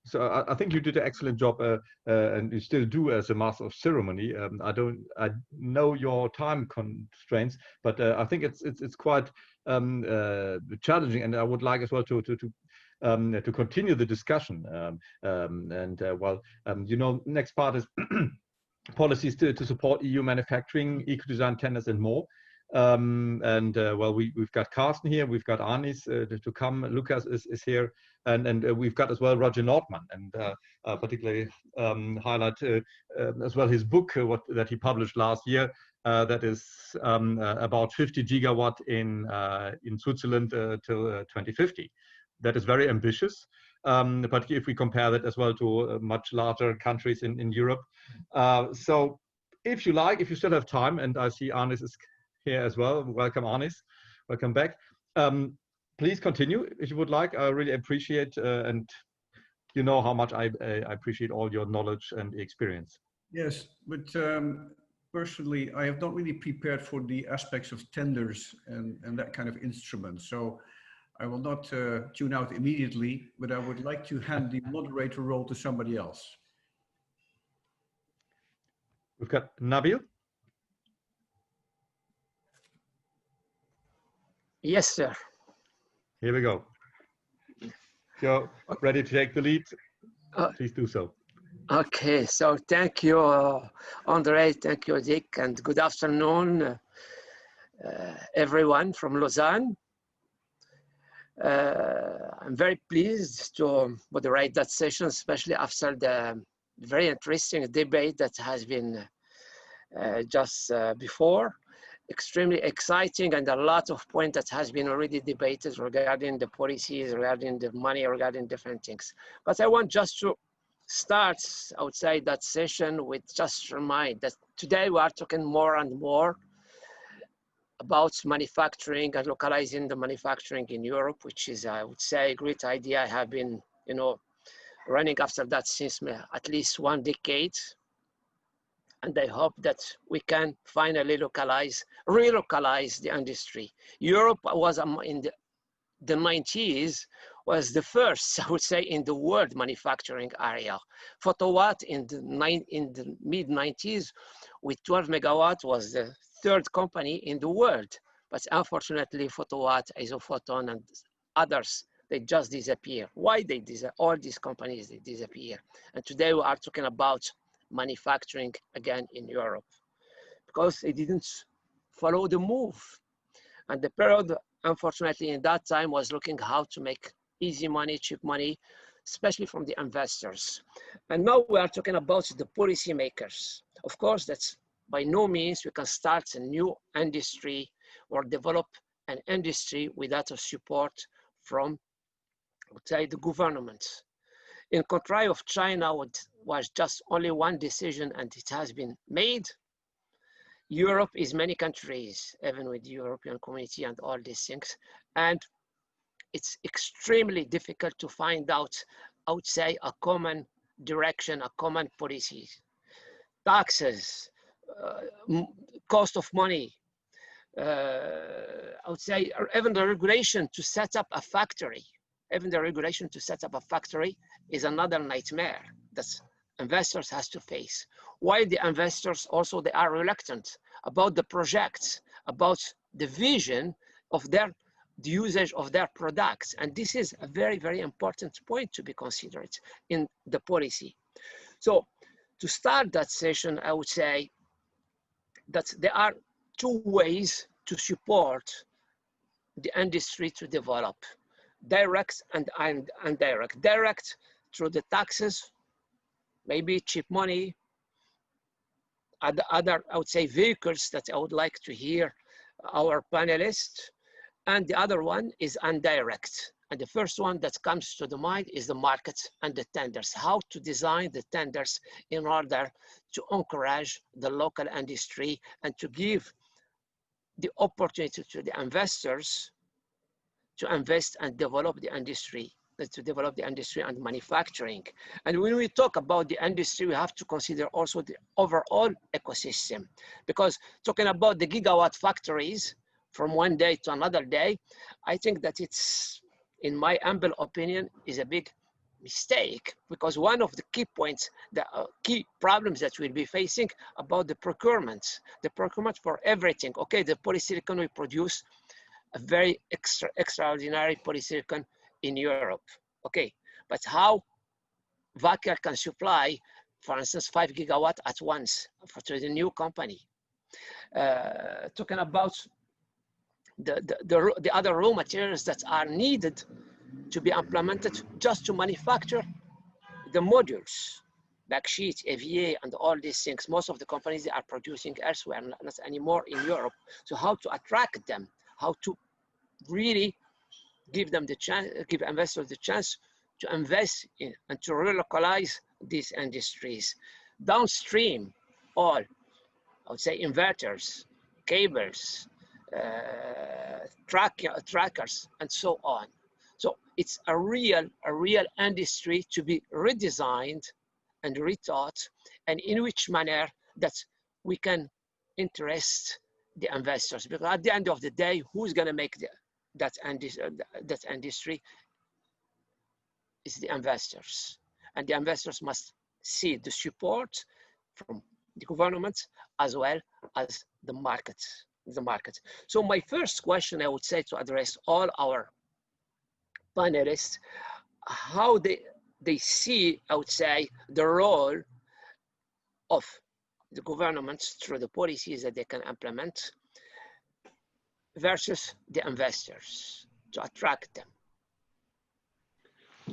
So I think you did an excellent job, and you still do as a master of ceremony. I know your time constraints, but I think it's quite challenging, and I would like as well to continue the discussion. You know, next part is policies to support EU manufacturing, eco-design tenders, and more. We've got Carsten here, we've got INES to come, Lucas is here, and we've got as well Roger Nordman, and particularly highlight as well his book that he published last year, that is about 50 gigawatt in Switzerland till 2050. That is very ambitious, but if we compare that as well to much larger countries in Europe. So if you like, if you still have time, and I see INES is here as well. Welcome, INES. Welcome back. Please continue if you would like. I really appreciate, and you know how much I appreciate all your knowledge and experience. Yes, but personally, I have not really prepared for the aspects of tenders and that kind of instrument. So I will not tune out immediately, but I would like to hand the moderator role to somebody else. We've got Nabih. Yes, sir. Here we go. You're ready to take the lead? Please do so. Okay, so thank you, Andre, thank you, Dick, and good afternoon, everyone from Lausanne. I'm very pleased to moderate that session, especially after the very interesting debate that has been just before. Extremely exciting, and a lot of points that has been already debated regarding the policies, regarding the money, regarding different things. But I want just to start outside that session with just remind that today we are talking more and more about manufacturing and localizing the manufacturing in Europe, which is, I would say, a great idea. I have been, you know, running after that since at least 1 decade. And I hope that we can finally relocalize the industry. Europe was in the 90s, was the first, I would say, in the world manufacturing area. Photowatt in the mid 90s with 12 megawatt was the 3rd company in the world. But unfortunately, Photowatt, Isophoton, and others, they just disappear. Why they disappear? All these companies, they disappear. And today we are talking about manufacturing again in Europe, because they didn't follow the move. And the period, unfortunately, in that time was looking how to make easy money, cheap money, especially from the investors. And now we are talking about the policymakers. Of course, that's by no means we can start a new industry or develop an industry without a support from, I would say, the government. In contrary of China, which was just only one decision and it has been made, Europe is many countries, even with the European community and all these things. And it's extremely difficult to find out, I would say, a common direction, a common policy. Taxes, cost of money, I would say, even the regulation to set up a factory. Even the regulation to set up a factory is another nightmare that investors has to face. Why the investors also, they are reluctant about the projects, about the vision of the usage of their products. And this is a very, very important point to be considered in the policy. So to start that session, I would say that there are 2 ways to support the industry to develop: direct and indirect. Direct through the taxes, maybe cheap money, other, I would say, vehicles that I would like to hear our panelists. And the other one is indirect. And the first one that comes to the mind is the market and the tenders, how to design the tenders in order to encourage the local industry and to give the opportunity to the investors to invest and develop the industry, and manufacturing. And when we talk about the industry, we have to consider also the overall ecosystem, because talking about the gigawatt factories from one day to another day, I think that it's, in my humble opinion, is a big mistake, because one of the key points, the key problems that we'll be facing about the procurement for everything. Okay, the polysilicon we produce a very extraordinary polysilicon in Europe. Okay, but how Becquerel can supply, for instance, 5 gigawatt at once to the new company? Talking about the other raw materials that are needed to be implemented just to manufacture the modules, backsheet, EVA, and all these things. Most of the companies, they are producing elsewhere, not anymore in Europe. So how to attract them, how to really give them the chance, give investors the chance to invest in and to relocalize these industries. Downstream, all, I would say, inverters, cables, trackers, and so on. So it's a real industry to be redesigned and rethought, and in which manner that we can interest the investors. Because at the end of the day, who's going to make that industry is the investors. And the investors must see the support from the government as well as the market. So my first question, I would say, to address all our panelists, how they see, I would say, the role of the governments through the policies that they can implement versus the investors to attract them.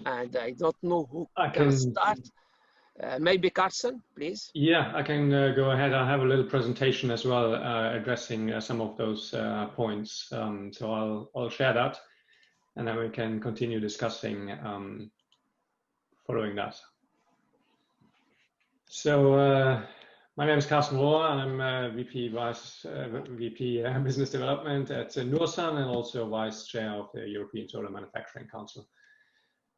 And I don't know who can start. Maybe Carsten, please. Yeah, I can go ahead. I have a little presentation as well addressing some of those points. So I'll share that, and then we can continue discussing following that. So my name is Carsten Rohr, and I'm VP Business Development at Norsun, and also Vice Chair of the European Solar Manufacturing Council.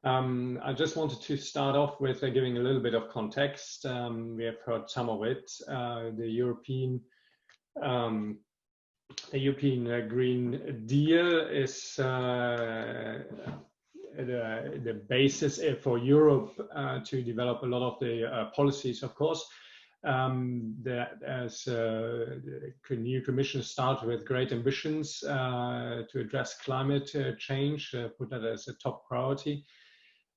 I just wanted to start off with giving a little bit of context. We have heard some of it. The European Green Deal is the basis for Europe to develop a lot of the policies, of course. As the new Commission started with great ambitions to address climate change, put that as a top priority.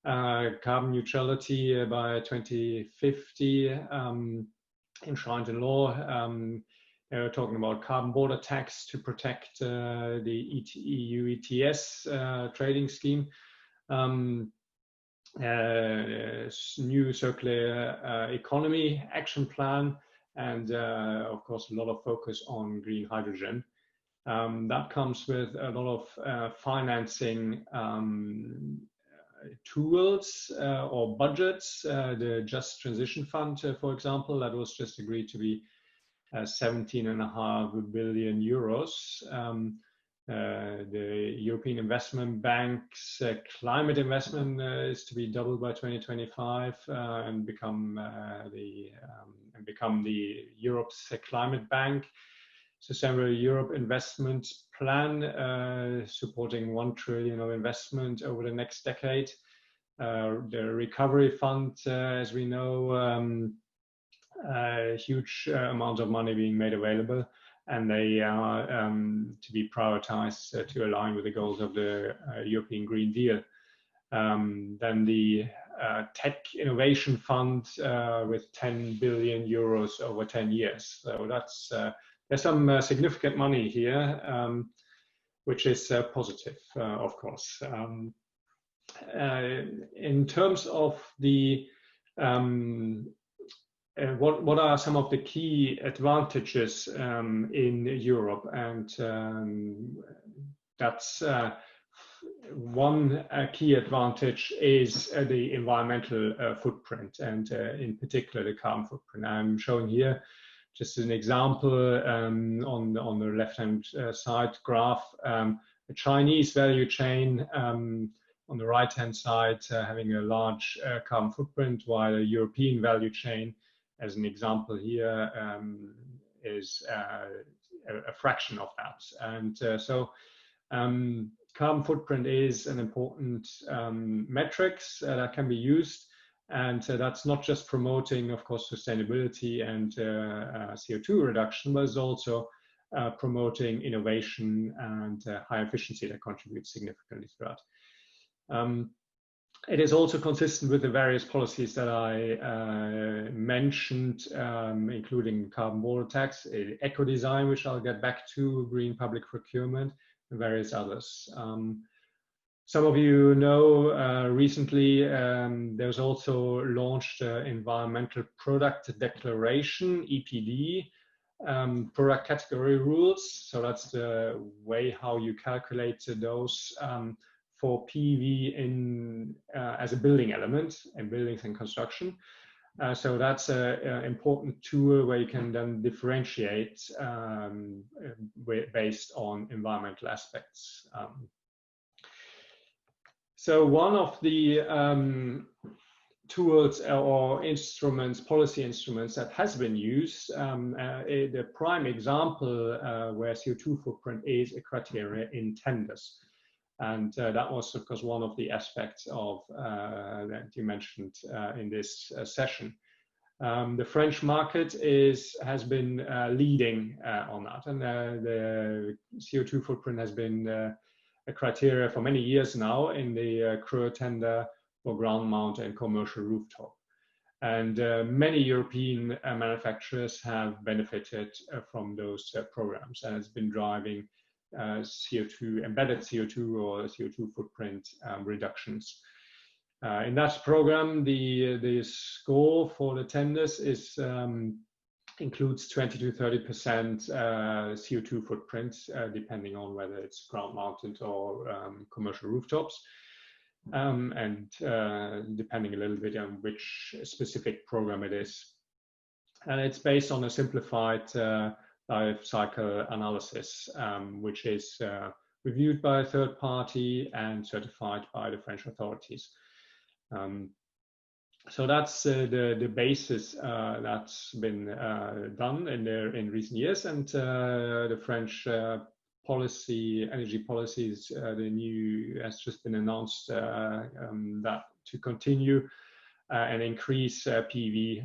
Carbon neutrality by 2050 enshrined in law. They were talking about carbon border tax to protect the EU ETS trading scheme. New circular economy action plan, and of course a lot of focus on green hydrogen. That comes with a lot of financing tools or budgets. The Just Transition Fund, for example, that was just agreed to be 17.5 billion euros. The European Investment Bank's climate investment is to be doubled by 2025 and become the Europe's climate bank. Sustainable Europe Investment Plan, supporting 1 trillion of investment over the next decade. The Recovery Fund, as we know, huge amounts of money being made available, and they are to be prioritized to align with the goals of the European Green Deal. Then the Tech Innovation Fund with 10 billion euros over 10 years. So that's there's some significant money here, which is positive, of course. In terms of the what are some of the key advantages in Europe? And that's one key advantage is the environmental footprint, and in particular the carbon footprint. I'm showing here just an example on the left-hand side graph, a Chinese value chain on the right-hand side having a large carbon footprint, while a European value chain, as an example here, is a fraction of that. And so carbon footprint is an important metrics that can be used, and that's not just promoting, of course, sustainability and CO2 reduction, but it's also promoting innovation and high efficiency that contributes significantly to that. It is also consistent with the various policies that I mentioned, including carbon border tax, Ecodesign, which I'll get back to, green public procurement, and various others. Some of you know recently there's also launched environmental product declaration, EPD, product category rules. So that's the way how you calculate those for PV in as a building element in buildings and construction. So that's an important tool where you can then differentiate based on environmental aspects. So one of the tools or instruments, policy instruments that has been used, the prime example where CO2 footprint is a criteria in tenders. And that was, of course, one of the aspects of that you mentioned in this session. The French market has been leading on that, and the CO2 footprint has been a criteria for many years now in the Rohr tender for ground mount and commercial rooftop. And many European manufacturers have benefited from those programs, and it's been driving CO2, embedded CO2 or CO2 footprint reductions. In that program, the score for the tenders is includes 20 to 30% CO2 footprint, depending on whether it's ground mounted or commercial rooftops, and depending a little bit on which specific program it is. And it's based on a simplified life cycle analysis, which is reviewed by a third party and certified by the French authorities. So that's the basis that's been done in recent years, and the French energy policies, the new has just been announced that to continue and increase PV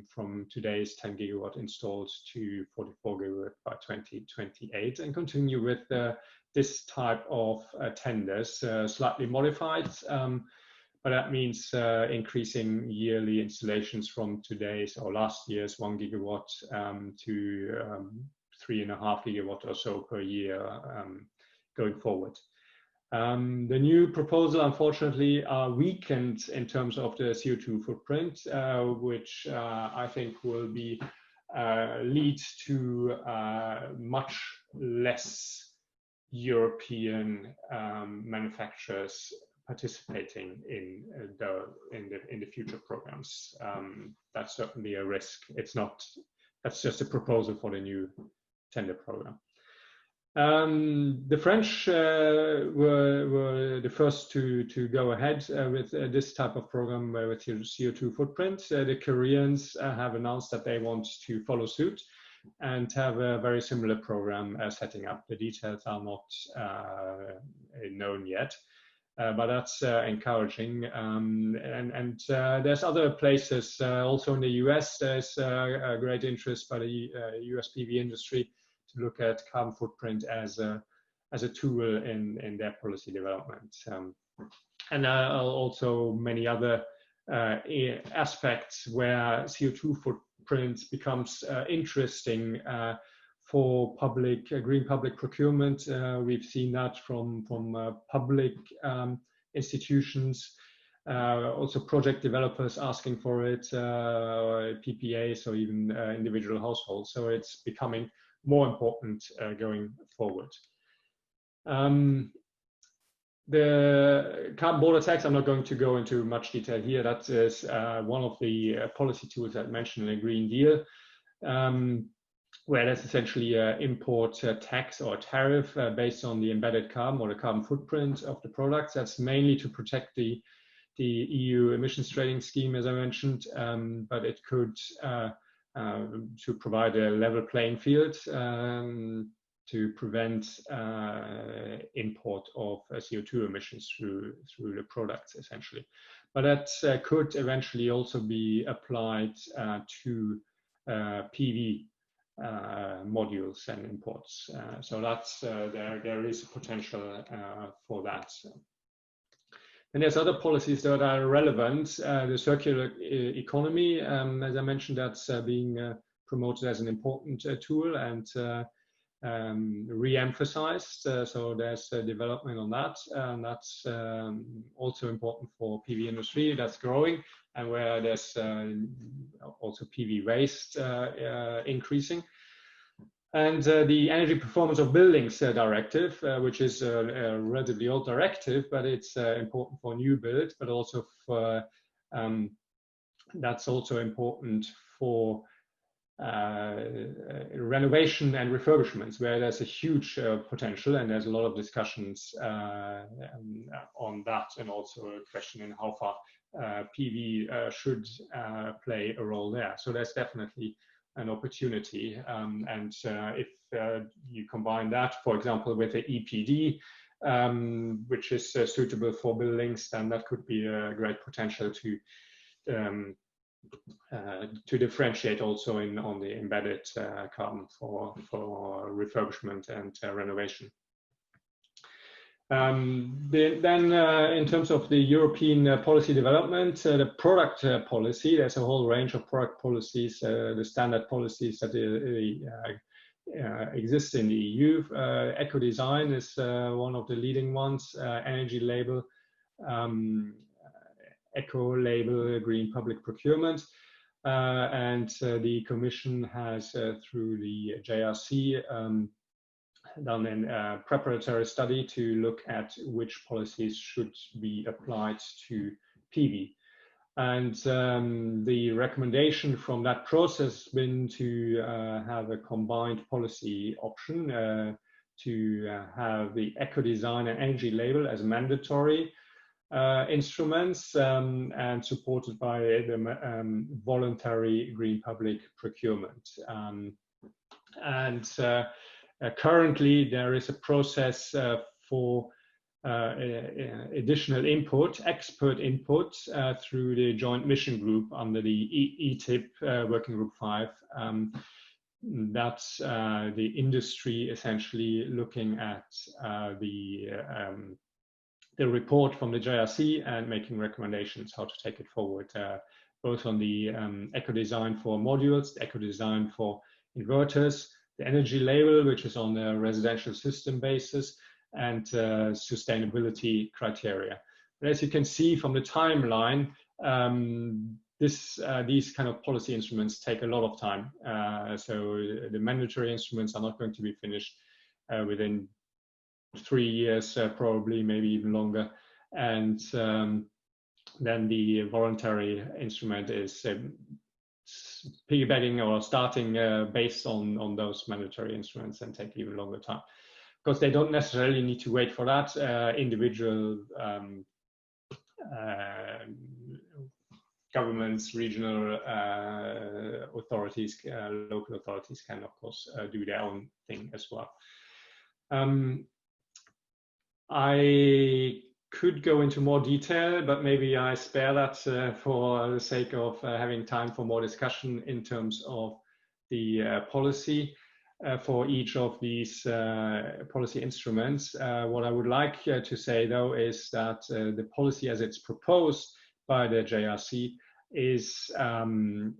from today's 10 gigawatt installed to 44 gigawatt by 2028, and continue with this type of tenders, slightly modified. But that means increasing yearly installations from today's or last year's 1 gigawatt to 3.5 gigawatt or so per year going forward. The new proposal, unfortunately, are weakened in terms of the CO2 footprint, which I think will be lead to much less European manufacturers participating in the future programs. That's certainly a risk. It's not. That's just a proposal for the new tender program. The French were the first to go ahead with this type of program with CO2 footprint. The Koreans have announced that they want to follow suit and have a very similar program setting up. The details are not known yet. But that's encouraging, and there's other places also in the US. There's a great interest by the US PV industry to look at carbon footprint as a tool in their policy development, and also many other aspects where CO2 footprint becomes interesting for public green public procurement. We've seen that from public institutions Also project developers asking for it, PPAs or even individual households. So it's becoming more important going forward. The carbon border tax, I'm not going to go into much detail here. That is one of the policy tools that I mentioned in the Green Deal, where there's essentially an import tax or tariff based on the embedded carbon or the carbon footprint of the products. That's mainly to protect the EU emissions trading scheme, as I mentioned, but it could to provide a level playing field to prevent import of CO2 emissions through the products, essentially. But that could eventually also be applied to PV modules and imports. So that's there is a potential for that. And there's other policies that are relevant. The circular economy, as I mentioned, that's being promoted as an important tool and re-emphasized. So there's development on that, and that's also important for PV industry. That's growing, and where there's also PV waste increasing. And the Energy Performance of Buildings Directive, which is a relatively old directive, but it's important for new build, but also for that's also important for renovation and refurbishments, where there's a huge potential, and there's a lot of discussions on that, and also a question in how far PV should play a role there. So there's definitely an opportunity, and if you combine that, for example, with the EPD, which is suitable for buildings, then that could be a great potential to differentiate also on the embedded carbon for refurbishment and renovation. Then in terms of the European policy development, the product policy, there's a whole range of product policies, the standard policies that exist in the EU. Ecodesign is one of the leading ones, energy label, eco label, green public procurement. And the Commission has, through the JRC, done a preparatory study to look at which policies should be applied to PV. And the recommendation from that process has been to have a combined policy option, to have the Ecodesign and energy label as mandatory instruments, and supported by the voluntary green public procurement. Currently, there is a process for additional input, expert input, through the joint mission group under the ETIP Working Group 5. That's the industry essentially looking at the report from the JRC and making recommendations how to take it forward, both on the eco-design for modules, the eco-design for inverters, the energy label, which is on a residential system basis, and sustainability criteria. But as you can see from the timeline, these kind of policy instruments take a lot of time. So the mandatory instruments are not going to be finished within 3 years, probably, maybe even longer. And then the voluntary instrument is piggybacking or starting based on those mandatory instruments, and take even longer time. Because they don't necessarily need to wait for that. Individual governments, regional authorities, local authorities can, of course, do their own thing as well. I could go into more detail, but maybe I spare that for the sake of having time for more discussion in terms of the policy for each of these policy instruments. What I would like to say, though, is that the policy as it's proposed by the JRC is, in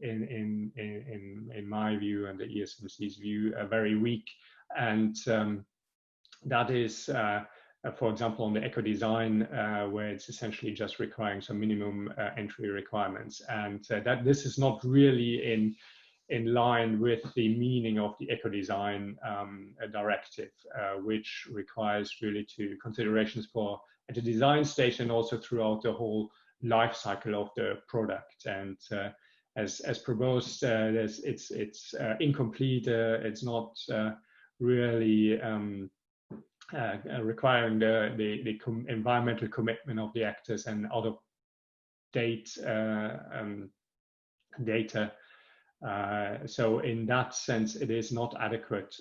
my view and the ESMC's view, very weak, and that is for example, on the Ecodesign, where it's essentially just requiring some minimum entry requirements, and that this is not really in line with the meaning of the Ecodesign directive, which requires really to considerations for at the design stage and also throughout the whole life cycle of the product. And as proposed, it's incomplete. It's not really requiring the environmental commitment of the actors and out-of-date data. So in that sense, it is not adequate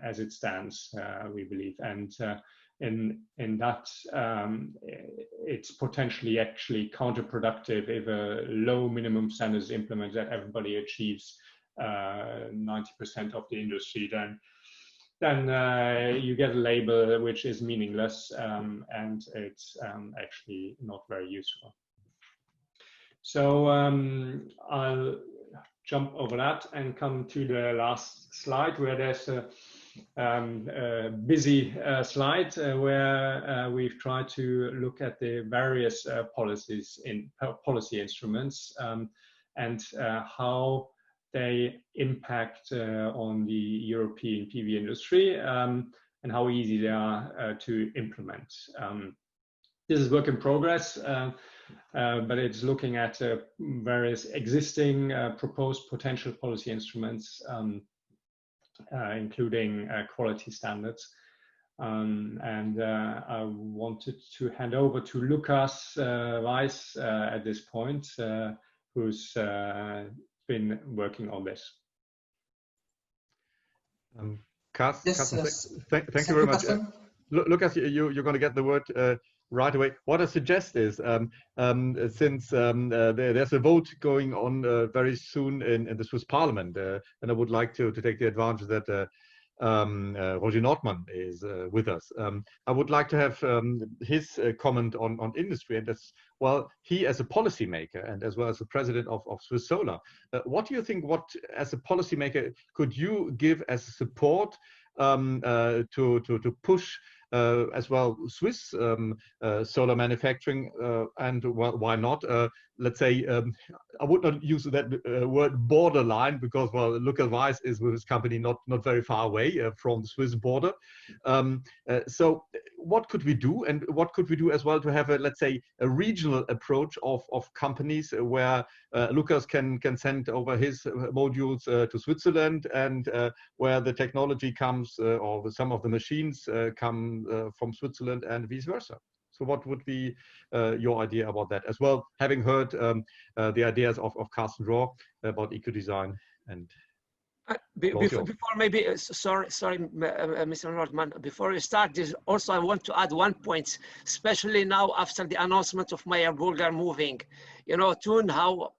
as it stands, we believe. And in that, it's potentially actually counterproductive if a low minimum standard is implemented that everybody achieves 90% of the industry, then you get a label which is meaningless, and it's actually not very useful. So I'll jump over that and come to the last slide, where there's a busy slide where we've tried to look at the various policy instruments and how they impact on the European PV industry and how easy they are to implement. This is work in progress, but it's looking at various existing proposed potential policy instruments, including quality standards. And I wanted to hand over to Lucas Weiss at this point, who's been working on this. Carsten, Yes. thank you very much. Lucas, you're going to get the word right away. What I suggest is, since there's a vote going on very soon in the Swiss Parliament, and I would like to take the advantage that Roger Nordmann is with us. I would like to have his comment on industry, and as well, he as a policymaker and as well as the president of Swiss Solar. What do you think, what as a policymaker could you give as support to push as well Swiss solar manufacturing, and well, why not? Let's say, I would not use that word borderline, because well, Lucas Weiss is with his company not very far away from the Swiss border. So what could we do, and what could we do as well to have a, let's say, a regional approach of companies where Lucas can send over his modules to Switzerland, and where the technology comes or some of the machines come from Switzerland and vice versa. So what would be your idea about that as well, having heard the ideas of Carsten Rohr about Ecodesign? And before maybe, sorry, Mr. Nordmann, before you start this, also I want to add one point, especially now after the announcement of Meyer Burger moving. You know, Thun, how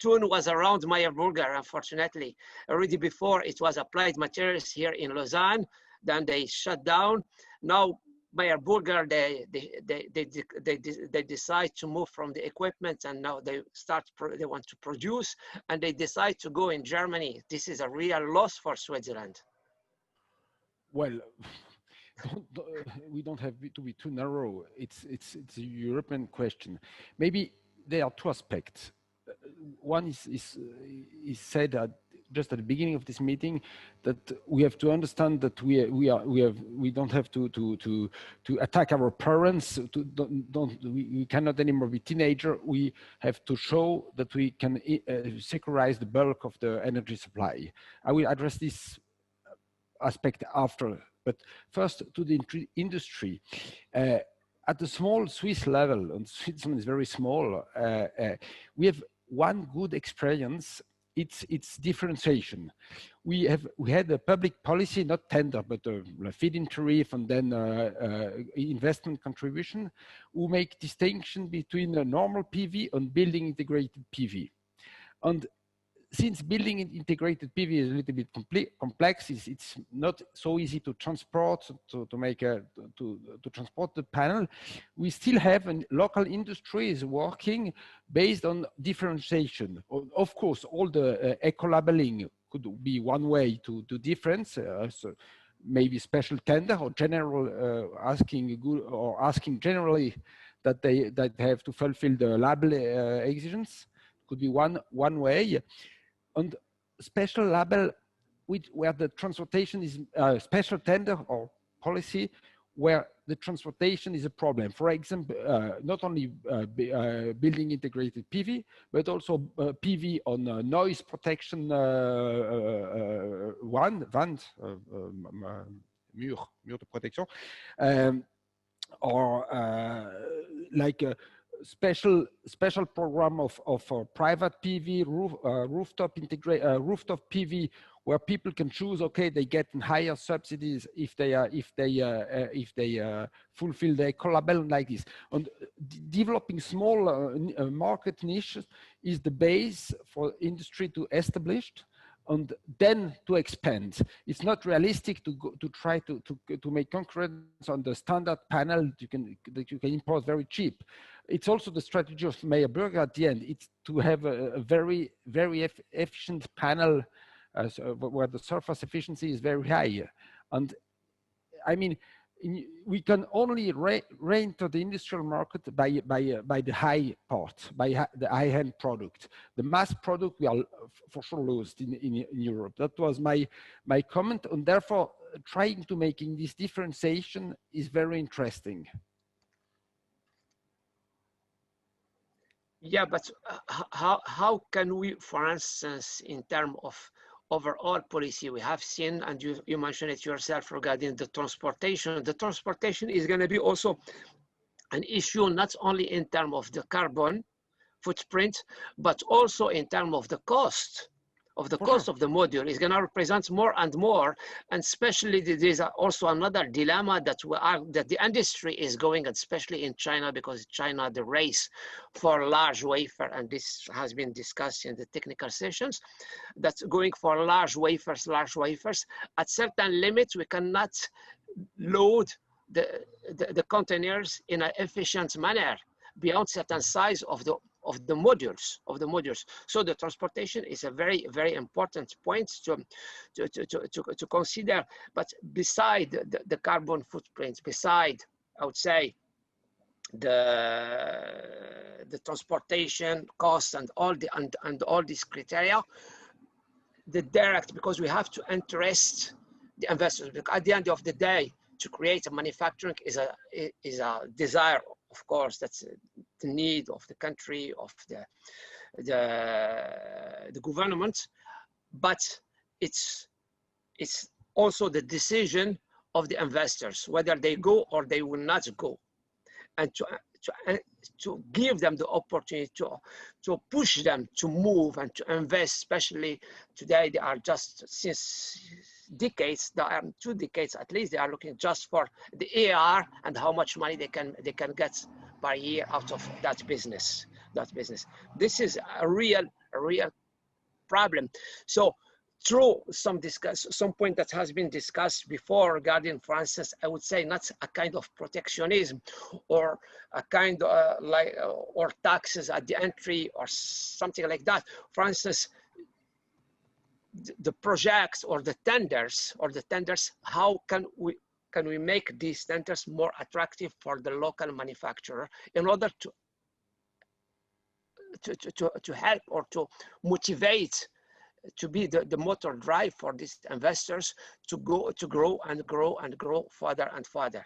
Thun was around Meyer Burger, unfortunately. Already before, it was Applied Materials here in Lausanne, then they shut down. Now Meyer Burger, they decide to move from the equipment, and now they want to produce, and they decide to go in Germany. This is a real loss for Switzerland. Well, we don't have to be too narrow. It's a European question. Maybe there are two aspects. One is said just at the beginning of this meeting, that we have to understand that we don't have to attack our parents. We cannot anymore be teenager. We have to show that we can securize the bulk of the energy supply. I will address this aspect after, but first to the industry. At the small Swiss level, and Switzerland is very small, we have one good experience. It's differentiation. We had a public policy, not tender, but a feed-in tariff and then investment contribution, who make distinction between a normal PV and building integrated PV. And since building integrated PV is a little bit complex, it's not so easy to transport, to transport the panel. We still have local industries working based on differentiation. Of course, all the eco-labeling could be one way to difference. So maybe special tender or general asking generally that they have to fulfill the label exigence. Could be one way. And special label where the transportation is special tender or policy where the transportation is a problem. For example, not only building integrated PV, but also PV on noise protection vans, mur de protection, or like a special program of private PV rooftop PV, where people can choose. Okay, they get higher subsidies if they fulfill their eco-label like this. And developing small market niches is the base for industry to establish and then to expand. It's not realistic to try to make concurrence on the standard panel that you can import very cheap. It's also the strategy of Meyer Burger at the end. It's to have a very efficient panel where the surface efficiency is very high. And I mean, we can only re-enter the industrial market by the high part, by the high-end product. The mass product we are for sure lost in Europe. That was my comment, and therefore trying to making this differentiation is very interesting. Yeah, but how can we, for instance, in terms of overall policy, we have seen, and you mentioned it yourself regarding the transportation. The transportation is going to be also an issue, not only in terms of the carbon footprint, but also in terms of the cost. Of the cost of the module is going to represent more and more, and especially there's also another dilemma that the industry is going, especially in China, because China the race for large wafer, and this has been discussed in the technical sessions, that's going for large wafers. At certain limits, we cannot load the containers in an efficient manner beyond certain size of the modules. So the transportation is a very important point to consider. But beside the carbon footprint, beside, I would say, the transportation costs and all these criteria, the direct, because we have to interest the investors, because at the end of the day, to create a manufacturing is a desire. Of course, that's the need of the country, of the government, but it's also the decision of the investors whether they go or they will not go, and to give them the opportunity to push them to move and to invest. Especially today, they are just since decades, 2 decades at least, they are looking just for the AR and how much money they can get per year out of that business. This is a real problem. So through some point that has been discussed before regarding, for instance, I would say not a kind of protectionism or a kind or taxes at the entry or something like that. For instance, the projects or the tenders, how can we make these tenders more attractive for the local manufacturer in order to help or to motivate, to be the motor drive for these investors to grow further and further.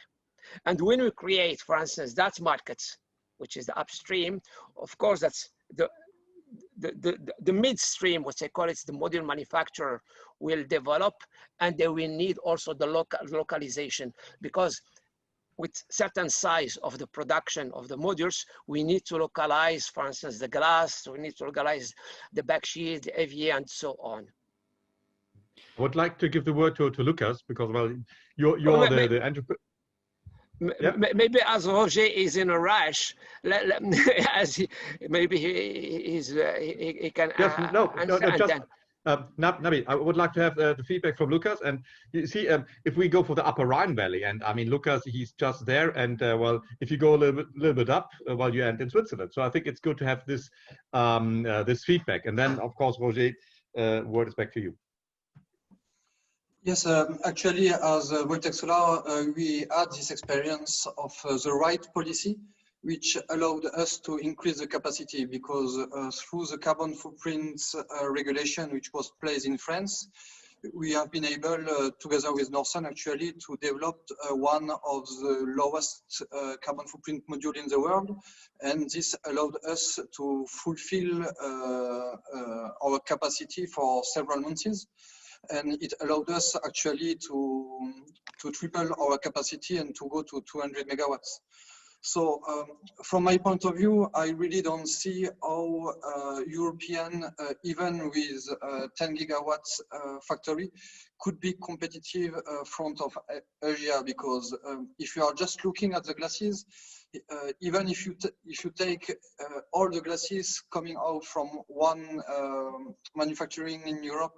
And when we create, for instance, that market, which is the upstream, of course, that's the midstream, what they call it, the module manufacturer will develop, and they will need also the localization, because with certain size of the production of the modules, we need to localize, for instance, the glass, we need to localize the backsheet, the EVA, and so on. I would like to give the word to Lucas, because, well, you're the entrepreneur. Yeah. Maybe as Roger is in a rush, as he can. Yes, Nabih, I would like to have the feedback from Lucas. And you see, if we go for the Upper Rhine Valley, and I mean, Lucas, he's just there, and well, if you go a little bit up, well, you end in Switzerland. So I think it's good to have this this feedback. And then, of course, Roger, word is back to you. Yes, actually, as Voltec Solar, we had this experience of the right policy, which allowed us to increase the capacity because through the carbon footprint regulation, which was placed in France, we have been able, together with Norsun, actually, to develop one of the lowest carbon footprint module in the world. And this allowed us to fulfill our capacity for several months. And it allowed us actually to triple our capacity and to go to 200 megawatts. So from my point of view, I really don't see how European, even with 10 gigawatts factory, could be competitive front of Asia, because if you are just looking at the glasses, even if you take all the glasses coming out from one manufacturing in Europe,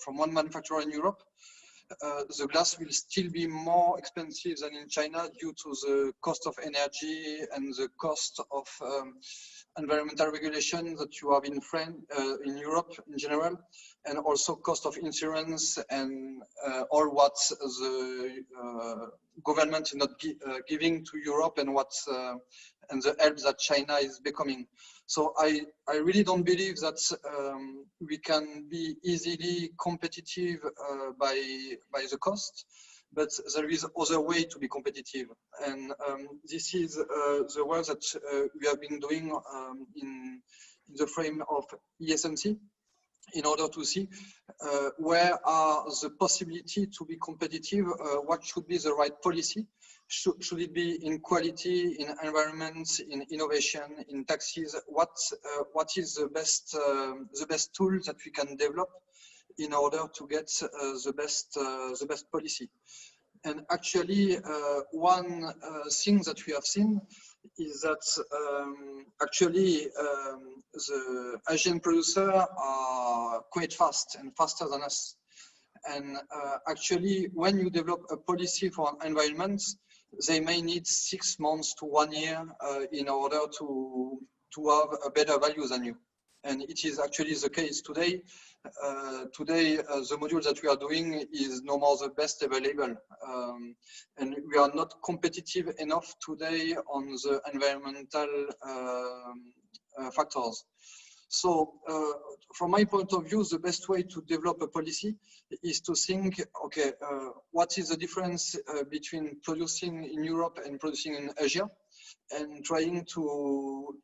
from one manufacturer in Europe, the glass will still be more expensive than in China due to the cost of energy and the cost of environmental regulation that you have in France, in Europe in general, and also cost of insurance and all what the government is not giving to Europe and what and the help that China is becoming. So I really don't believe that we can be easily competitive by the cost, but there is other way to be competitive. And this is the work that we have been doing in the frame of ESMC in order to see where are the possibility to be competitive, what should be the right policy. Should it be in quality, in environment, in innovation, in taxes? What is the best tool that we can develop in order to get the best policy? And actually, one thing that we have seen is that actually the Asian producers are quite fast and faster than us. And actually, when you develop a policy for an environment, they may need 6 months to 1 year in order to have a better value than you. And it is actually the case today. The module that we are doing is no more the best available. And we are not competitive enough today on the environmental factors. So from my point of view, the best way to develop a policy is to think, okay, what is the difference between producing in Europe and producing in Asia, and trying to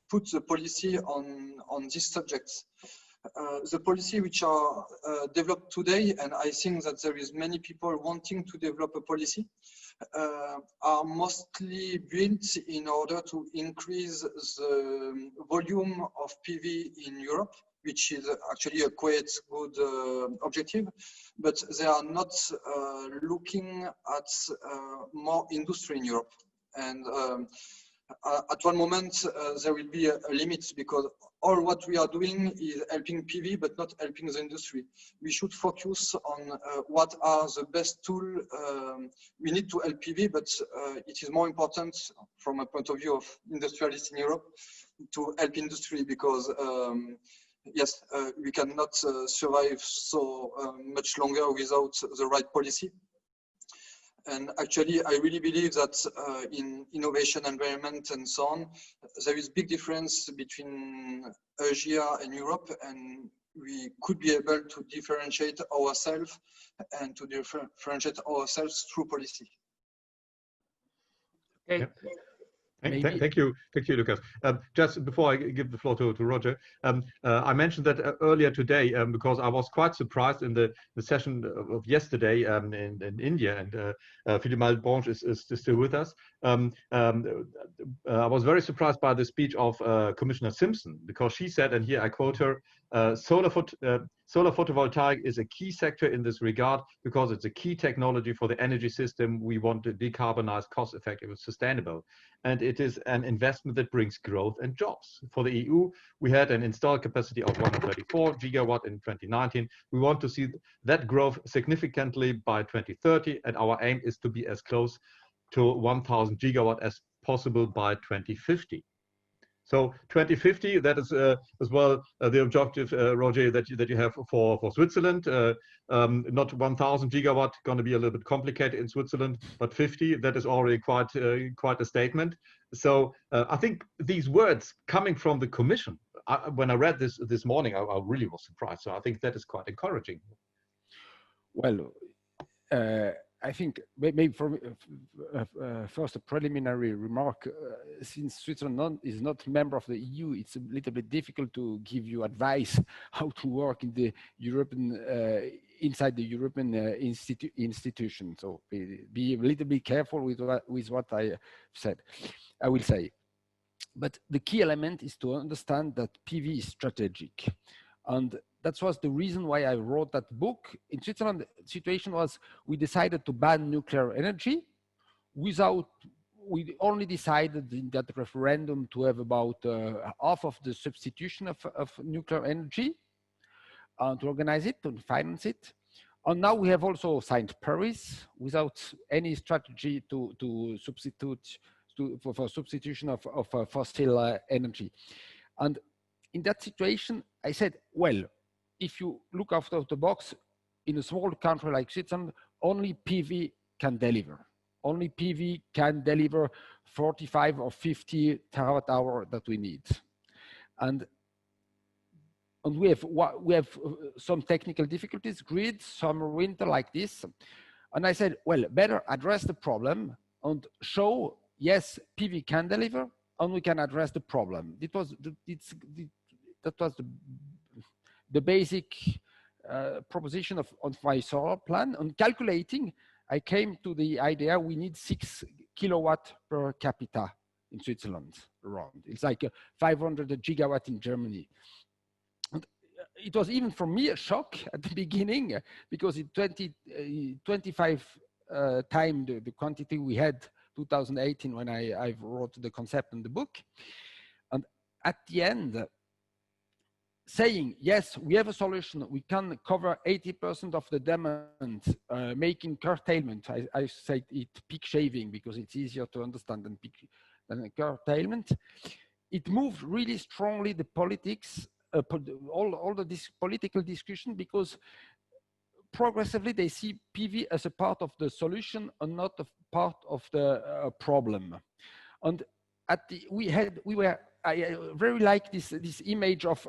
put the policy on these subjects. The policy which are developed today, and I think that there is many people wanting to develop a policy, are mostly built in order to increase the volume of PV in Europe, which is actually a quite good objective, but they are not looking at more industry in Europe. And at one moment, there will be a limit, because all what we are doing is helping PV, but not helping the industry. We should focus on what are the best tools. We need to help PV, but it is more important from a point of view of industrialists in Europe to help industry, because yes, we cannot survive so much longer without the right policy. And actually, I really believe that in innovation, environment, and so on, there is big difference between Asia and Europe, and we could be able to differentiate ourselves and to differentiate ourselves through policy. Okay. Yep. Thank you, Lucas. Just before I give the floor to Roger, I mentioned that earlier today because I was quite surprised in the session of yesterday in India, and Philippe Malbranche is still with us. I was very surprised by the speech of Commissioner Simpson, because she said, and here I quote her, solar photovoltaic is a key sector in this regard because it's a key technology for the energy system we want to decarbonize, cost effective and sustainable. And it is an investment that brings growth and jobs. For the EU, we had an installed capacity of 134 gigawatt in 2019. We want to see that growth significantly by 2030, and our aim is to be as close to 1,000 gigawatt as possible by 2050. So 2050, that is as well the objective, Roger, that you have for Switzerland. Not 1,000 gigawatt, going to be a little bit complicated in Switzerland, but 50, that is already quite a statement. So I think these words coming from the Commission, when I read this morning, I really was surprised. So I think that is quite encouraging. Well, I think maybe for first a preliminary remark. Since Switzerland is not a member of the EU, it's a little bit difficult to give you advice how to work in the European inside the European institution. So be a little bit careful with what I said. I will say, but the key element is to understand that PV is strategic, and that was the reason why I wrote that book. In Switzerland, the situation was we decided to ban nuclear energy we only decided in that referendum to have about half of the substitution of nuclear energy to organize it, to finance it. And now we have also signed Paris without any strategy to substitute for substitution of fossil energy. And in that situation, I said, well, if you look out of the box, in a small country like Switzerland, only PV can deliver. Only PV can deliver 45 or 50 terawatt hour that we need. And we have some technical difficulties, grid, summer, winter, like this. And I said, well, better address the problem and show, yes, PV can deliver, and we can address the problem. That was the basic proposition of my solar plan. On calculating, I came to the idea we need 6 kilowatt per capita in Switzerland around. It's like 500 gigawatt in Germany. And it was even for me a shock at the beginning because it 25 times the quantity we had 2018 when I wrote the concept in the book. And at the end, saying, yes, we have a solution, we can cover 80% of the demand, making curtailment. I say it peak shaving because it's easier to understand than curtailment. It moved really strongly the politics, all this political discussion, because progressively they see PV as a part of the solution and not a part of the problem. And I very like this image of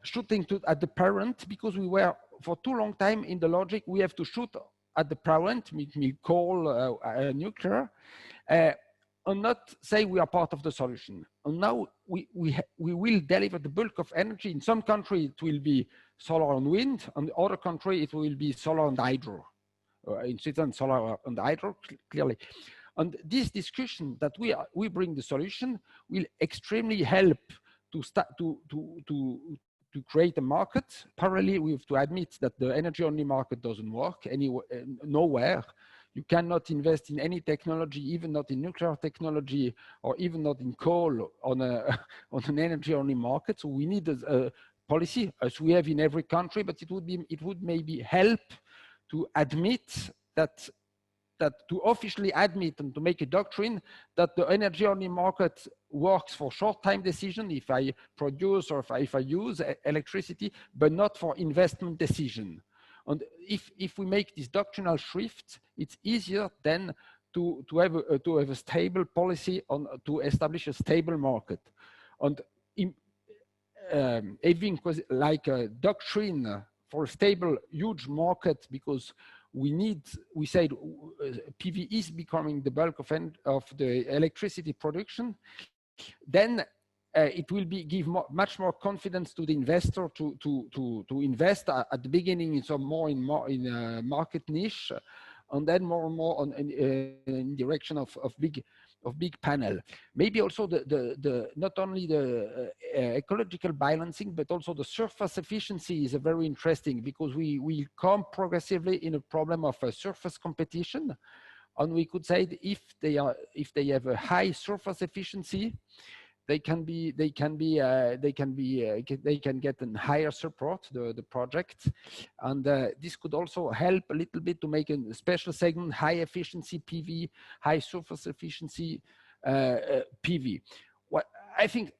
shooting at the parent, because we were for too long time in the logic we have to shoot at the parent, coal, nuclear, and not say we are part of the solution. And now we will deliver the bulk of energy. In some country it will be solar and wind, and the other country it will be solar and hydro. In Switzerland, solar and hydro, clearly. And this discussion that we bring the solution will extremely help to start to create a market. Parallelly, we have to admit that the energy-only market doesn't work nowhere. You cannot invest in any technology, even not in nuclear technology, or even not in coal on an energy-only market. So we need a policy, as we have in every country, but it would maybe help to admit that to officially admit and to make a doctrine that the energy-only market works for short-time decision if I produce or if I use electricity, but not for investment decision. And if we make this doctrinal shift, it's easier then to have a stable policy to establish a stable market. And having like a doctrine for a stable, huge market, because we said PV is becoming the bulk of the electricity production, then it will give much more confidence to the investor to invest at the beginning in some more in a market niche, and then more and more in direction of big panel. Maybe also not only the ecological balancing, but also the surface efficiency is very interesting, because we come progressively in a problem of surface competition, and we could say that if they have a high surface efficiency, they can get a higher support, the project. And this could also help a little bit to make a special segment, high efficiency PV, high surface efficiency PV. What I think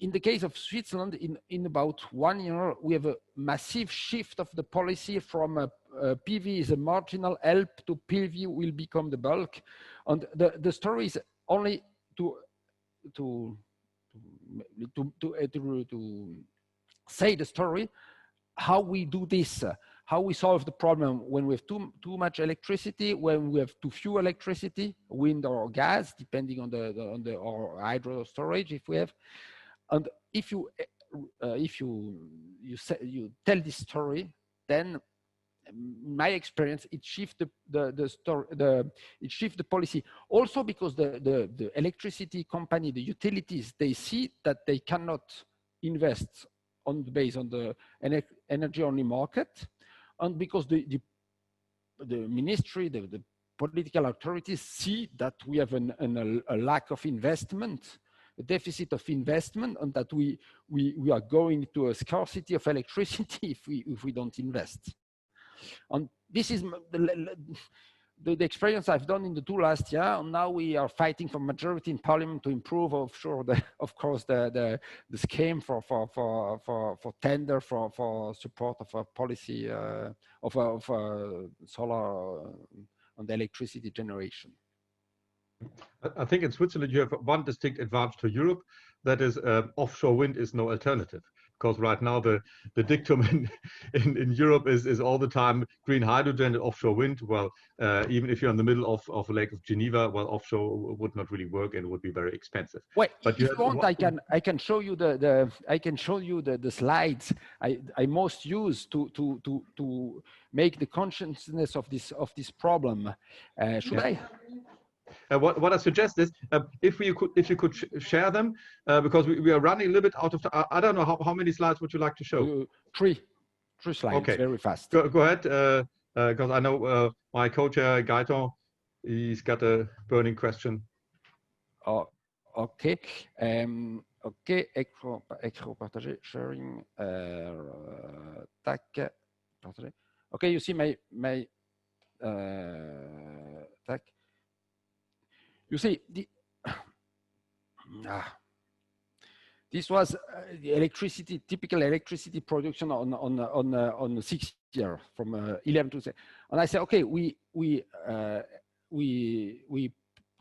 in the case of Switzerland, in about 1 year, we have a massive shift of the policy from PV is a marginal help to PV will become the bulk. And the story is only to say the story, how we do this, how we solve the problem when we have too much electricity, when we have too few electricity, wind or gas, depending on the or hydro storage if we have. And if you tell this story, then in my experience, it shifts the policy. Also because the electricity company, the utilities, they see that they cannot invest based on the energy only market, and because the ministry, the political authorities see that we have a lack of investment, a deficit of investment, and that we are going to a scarcity of electricity if we don't invest. And this is the experience I've done in the 2 last year, and now we are fighting for majority in parliament to improve, of course, the scheme for tender for support of a policy of solar and electricity generation. I think in Switzerland you have one distinct advantage to Europe, that is offshore wind is no alternative. Because right now the dictum in Europe is all the time green hydrogen and offshore wind. Well, even if you're in the middle of Lake of Geneva, well, offshore would not really work and it would be very expensive. Well, but if you want, I can show you the slides I most use to make the consciousness of this problem. Should I? What I suggest is if you could share them, because we are running a little bit out of time. I don't know how many slides would you like to show? Three slides. Okay, very fast. Go ahead, because I know my co-chair Gaëtan, he's got a burning question. Oh, okay. Okay, écran partagé, sharing, tac, partagé. Okay, you see my tac. You see, this was the electricity, typical electricity production on 6 years from 11 to 7. And I said, okay, we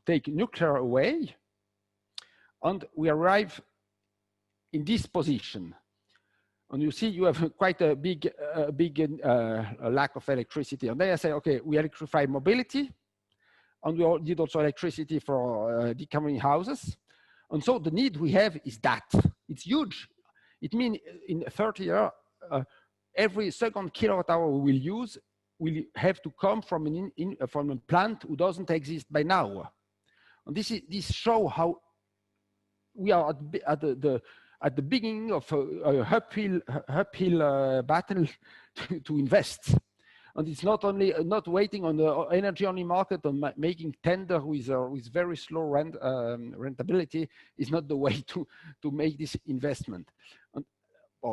take nuclear away, and we arrive in this position. And you see, you have quite a big lack of electricity. And then I say, okay, we electrify mobility. And we did also electricity for decarboning houses. And so the need we have is that. It's huge. It means in 30 years, every second kilowatt hour we will use will have to come from a plant who doesn't exist by now. And this shows how we are at the beginning of a uphill battle to invest. And it's not only not waiting on the energy only market and making tender with very slow rentability is not the way to make this investment. And,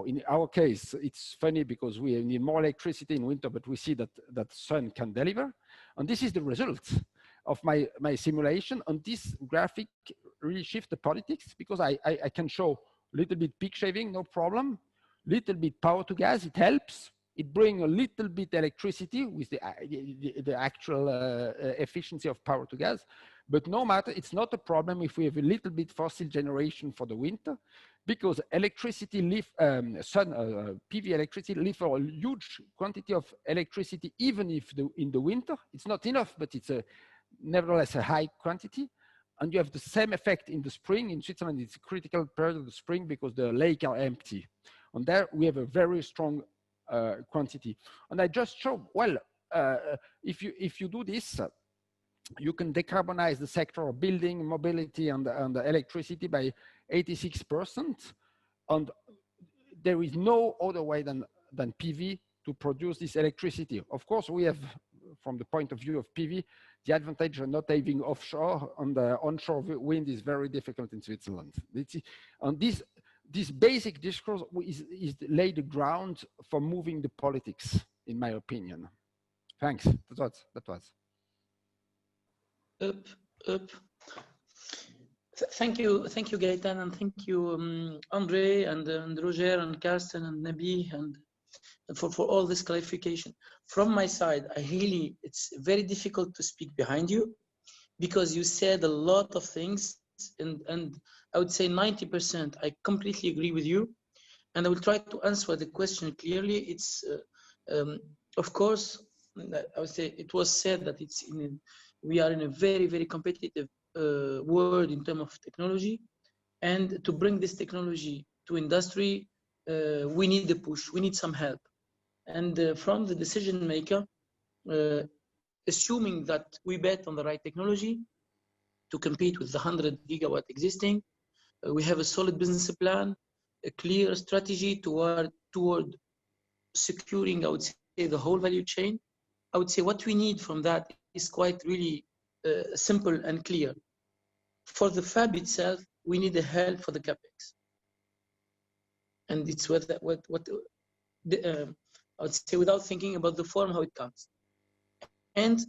in our case, it's funny because we need more electricity in winter, but we see that sun can deliver. And this is the result of my simulation. And this graphic really shifts the politics because I can show a little bit peak shaving, no problem. Little bit power to gas, it helps. It brings a little bit electricity with the actual efficiency of power to gas, but no matter, it's not a problem if we have a little bit fossil generation for the winter, because electricity PV electricity live for a huge quantity of electricity, even if in the winter, it's not enough, but it's nevertheless a high quantity. And you have the same effect in the spring. In Switzerland, it's a critical period of the spring because the lakes are empty. And there we have a very strong quantity. And I just show, well, if you do this, you can decarbonize the sector of building, mobility, and the electricity by 86%. And there is no other way than PV to produce this electricity. Of course, we have, from the point of view of PV, the advantage of not having offshore, and the onshore wind is very difficult in Switzerland. And this basic discourse is laid the ground for moving the politics, in my opinion. Thanks. That was. Thank you, Gaëtan, and thank you, Andre, and Roger, and Carsten, and Nabih, and for all this clarification. From my side, it's very difficult to speak behind you, because you said a lot of things, and I would say 90%, I completely agree with you, and I will try to answer the question clearly. It's, of course, I would say it was said that we are in a very, very competitive world in terms of technology, and to bring this technology to industry, we need a push, we need some help. And from the decision maker, assuming that we bet on the right technology to compete with the 100 gigawatt existing, we have a solid business plan, a clear strategy toward securing, I would say, the whole value chain. I would say what we need from that is quite really simple and clear. For the fab itself, we need the help for the capex, and it's I would say, without thinking about the form, how it comes. And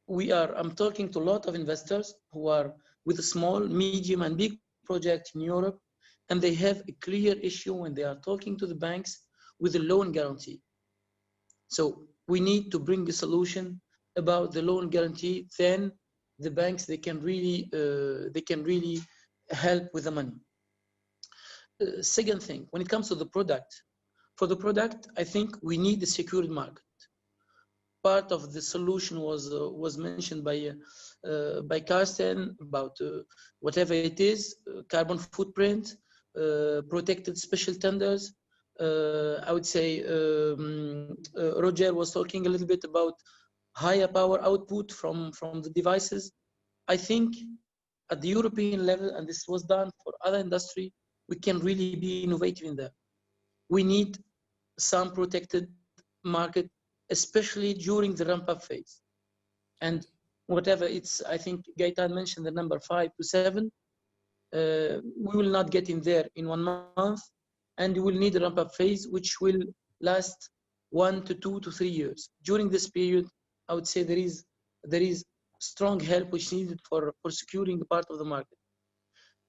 I'm talking to a lot of investors who are with a small, medium, and big project in Europe, and they have a clear issue when they are talking to the banks with a loan guarantee. So we need to bring a solution about the loan guarantee. Then the banks, they can really help with the money. Second thing, when it comes to the product, for the product, I think we need a secured market. Part of the solution was mentioned by Carsten about whatever it is, carbon footprint, protected special tenders. I would say Roger was talking a little bit about higher power output from the devices. I think at the European level, and this was done for other industry, we can really be innovative in that. We need some protected market, especially during the ramp-up phase. And whatever it's, I think Gaëtan mentioned the number 5 to 7. We will not get in there in 1 month, and you will need a ramp-up phase, which will last 1 to 2 to 3 years. During this period, I would say there is strong help which is needed for securing a part of the market.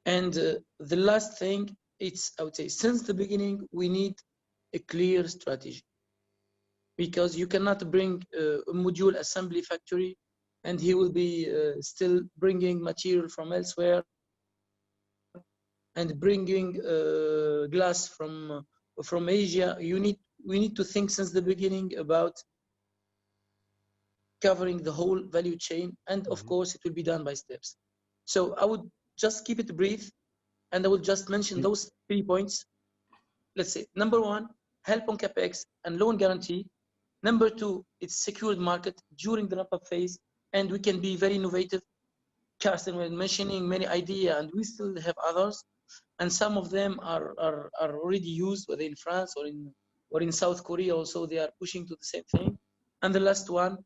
And the last thing, I would say, since the beginning, we need a clear strategy, because you cannot bring a module assembly factory and he will be still bringing material from elsewhere and bringing glass from Asia. We need to think since the beginning about covering the whole value chain, and of course it will be done by steps. So I would just keep it brief, and I will just mention those 3 points. Let's say, number 1, help on capex and loan guarantee. Number 2, it's secured market during the ramp-up phase, and we can be very innovative. Carsten was mentioning many ideas, and we still have others, and some of them are already used, whether in France or in South Korea. Also, they are pushing to the same thing. And the last one,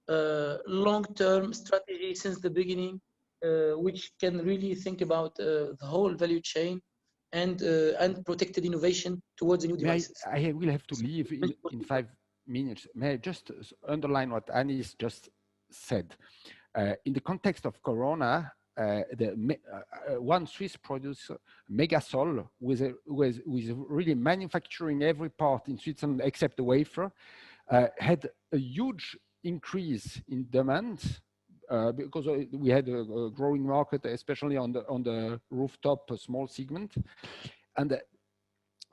long-term strategy since the beginning, which can really think about the whole value chain and protected innovation towards the new devices. I will have to leave in 5 minutes. May I just underline what Anis just said? In the context of Corona, one Swiss producer, Megasol, who is really manufacturing every part in Switzerland except the wafer, had a huge increase in demand because we had a growing market, especially on the rooftop small segment, and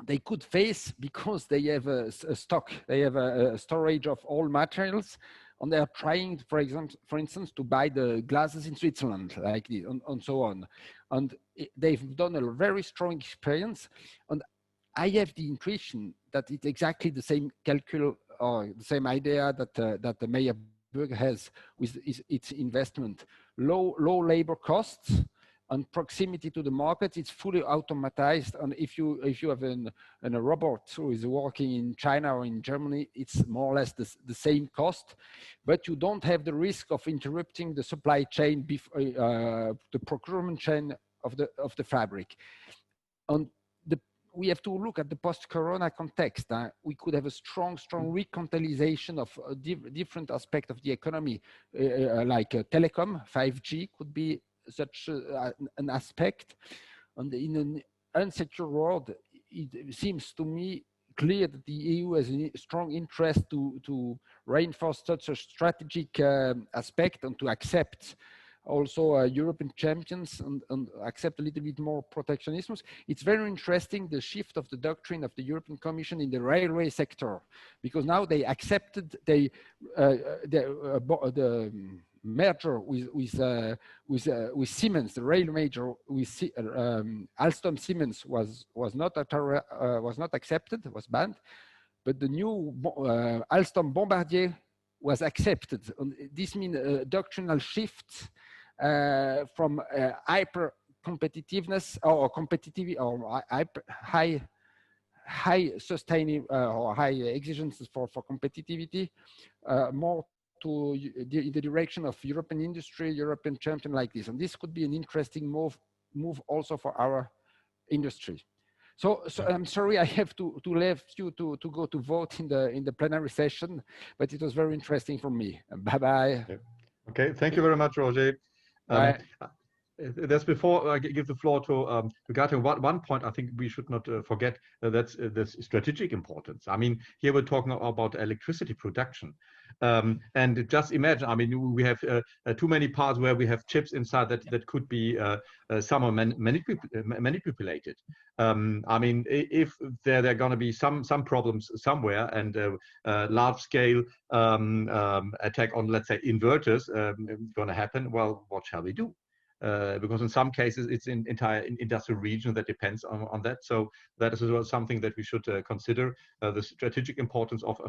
they could face, because they have a stock, they have a storage of all materials, and they are trying, for instance, to buy the glasses in Switzerland, like this, and so on. And they've done a very strong experience, and I have the intuition that it's exactly the same calcul or the same idea that the Meyerburg has with its investment. Low labor costs and proximity to the market. It's fully automatized, and if you have a robot who is working in China or in Germany, it's more or less the same cost, but you don't have the risk of interrupting the supply chain, the procurement chain of the fabric. And we have to look at the post-corona context. We could have a strong reconciliation of different aspects of the economy, like telecom. 5G could be such an aspect. And in an unsecure world, it seems to me clear that the EU has a strong interest to reinforce such a strategic aspect and to accept also European champions and accept a little bit more protectionism. It's very interesting, the shift of the doctrine of the European Commission in the railway sector, because now they accepted the merger with Siemens, the rail major with Alstom Siemens was not accepted, was banned, but the new Alstom Bombardier was accepted. And this means a doctrinal shift from hyper competitiveness or competitive or high sustaining or high exigencies for competitivity, more to in the direction of European industry, European champion like this. And this could be an interesting move also for our industry. So I'm sorry I have to leave you to go to vote in the plenary session, but it was very interesting for me. Bye-bye. Okay, thank you very much, Roger. That's before I give the floor to Gaëtan. One point I think we should not forget, that's the strategic importance. I mean, here we're talking about electricity production. And just imagine, I mean, we have too many parts where we have chips inside that could be somehow manipulated. I mean, if there are going to be some problems somewhere and large scale attack on, let's say, inverters going to happen, well, what shall we do? Because in some cases it's in entire industrial region that depends on that. So that is as well something that we should consider, the strategic importance of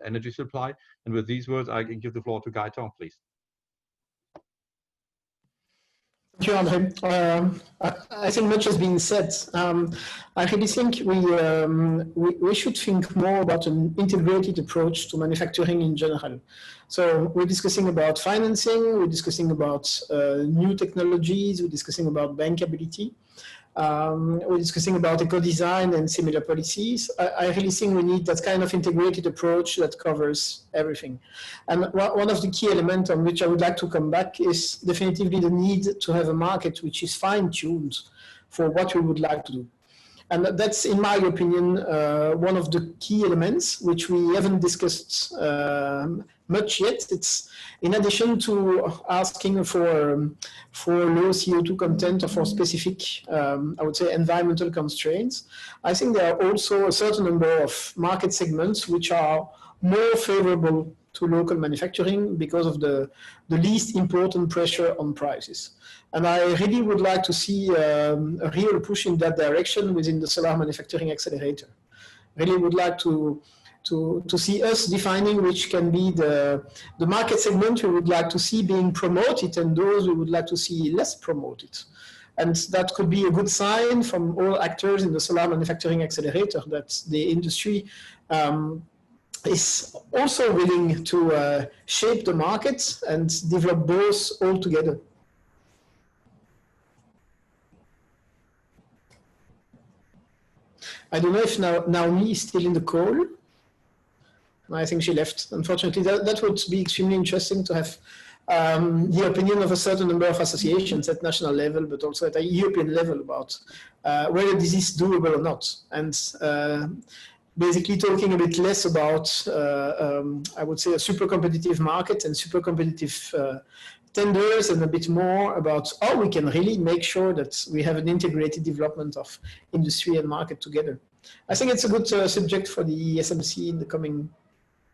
energy supply. And with these words, I can give the floor to Gaëtan, please. Thank you, Andre. I think much has been said. I really think we should think more about an integrated approach to manufacturing in general. So we're discussing about financing, we're discussing about new technologies, we're discussing about bankability, we're discussing about eco-design and similar policies. I really think we need that kind of integrated approach that covers everything. And one of the key elements on which I would like to come back is definitively the need to have a market which is fine-tuned for what we would like to do. And that's, in my opinion, one of the key elements which we haven't discussed much yet. It's in addition to asking for low CO2 content or for specific, I would say, environmental constraints. I think there are also a certain number of market segments which are more favorable to local manufacturing because of the least important pressure on prices. And I really would like to see a real push in that direction within the Solar Manufacturing Accelerator. Really would like to see us defining which can be the market segment we would like to see being promoted and those we would like to see less promoted. And that could be a good sign from all actors in the Solar Manufacturing Accelerator that the industry is also willing to shape the market and develop both all together. I don't know if Naomi is still in the call. I think she left, unfortunately. That would be extremely interesting to have the opinion of a certain number of associations at national level, but also at a European level about whether this is doable or not. And basically talking a bit less about, I would say, a super competitive market and super competitive tenders, and a bit more about how we can really make sure that we have an integrated development of industry and market together. I think it's a good subject for the ESMC in the coming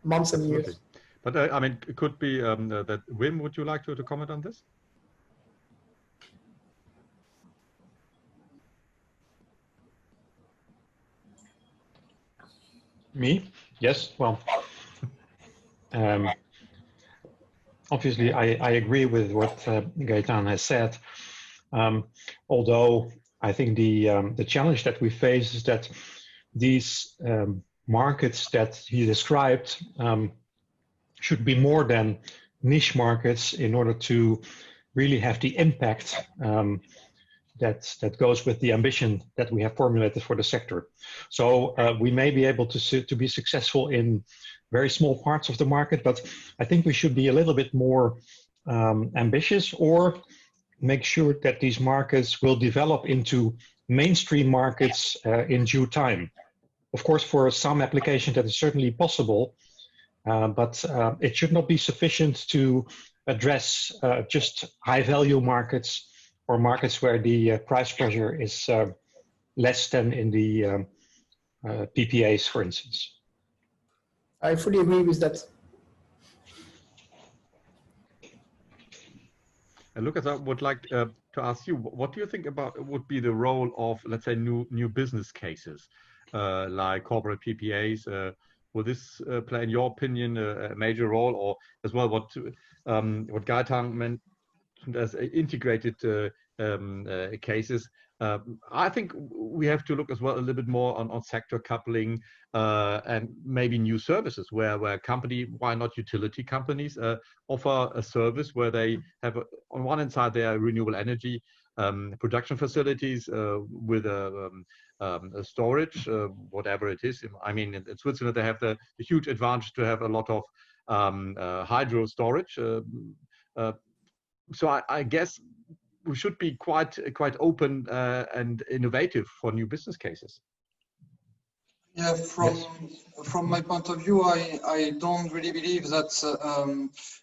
months and years. But I mean, it could be that Wim, would you like to comment on this? Me? Yes. Well, obviously, I agree with what Gaëtan has said. Although I think the challenge that we face is that these markets that he described should be more than niche markets in order to really have the impact that goes with the ambition that we have formulated for the sector. So we may be able to be successful in very small parts of the market, but I think we should be a little bit more ambitious, or make sure that these markets will develop into mainstream markets in due time. Of course, for some applications that is certainly possible, but it should not be sufficient to address just high-value markets or markets where the price pressure is less than in the PPAs, for instance. I fully agree with that. And Lucas, I would like to ask you, what do you think about would be the role of, let's say, new business cases like corporate PPAs? Will this play, in your opinion, a major role, or as well what Gaëtan mentioned as integrated cases? I think we have to look as well a little bit more on sector coupling and maybe new services where a company, why not utility companies, offer a service where they have on one hand side their renewable energy production facilities with a storage, whatever it is. I mean, in Switzerland they have the huge advantage to have a lot of hydro storage. So I guess we should be quite open and innovative for new business cases. Yeah, from my point of view, I don't really believe that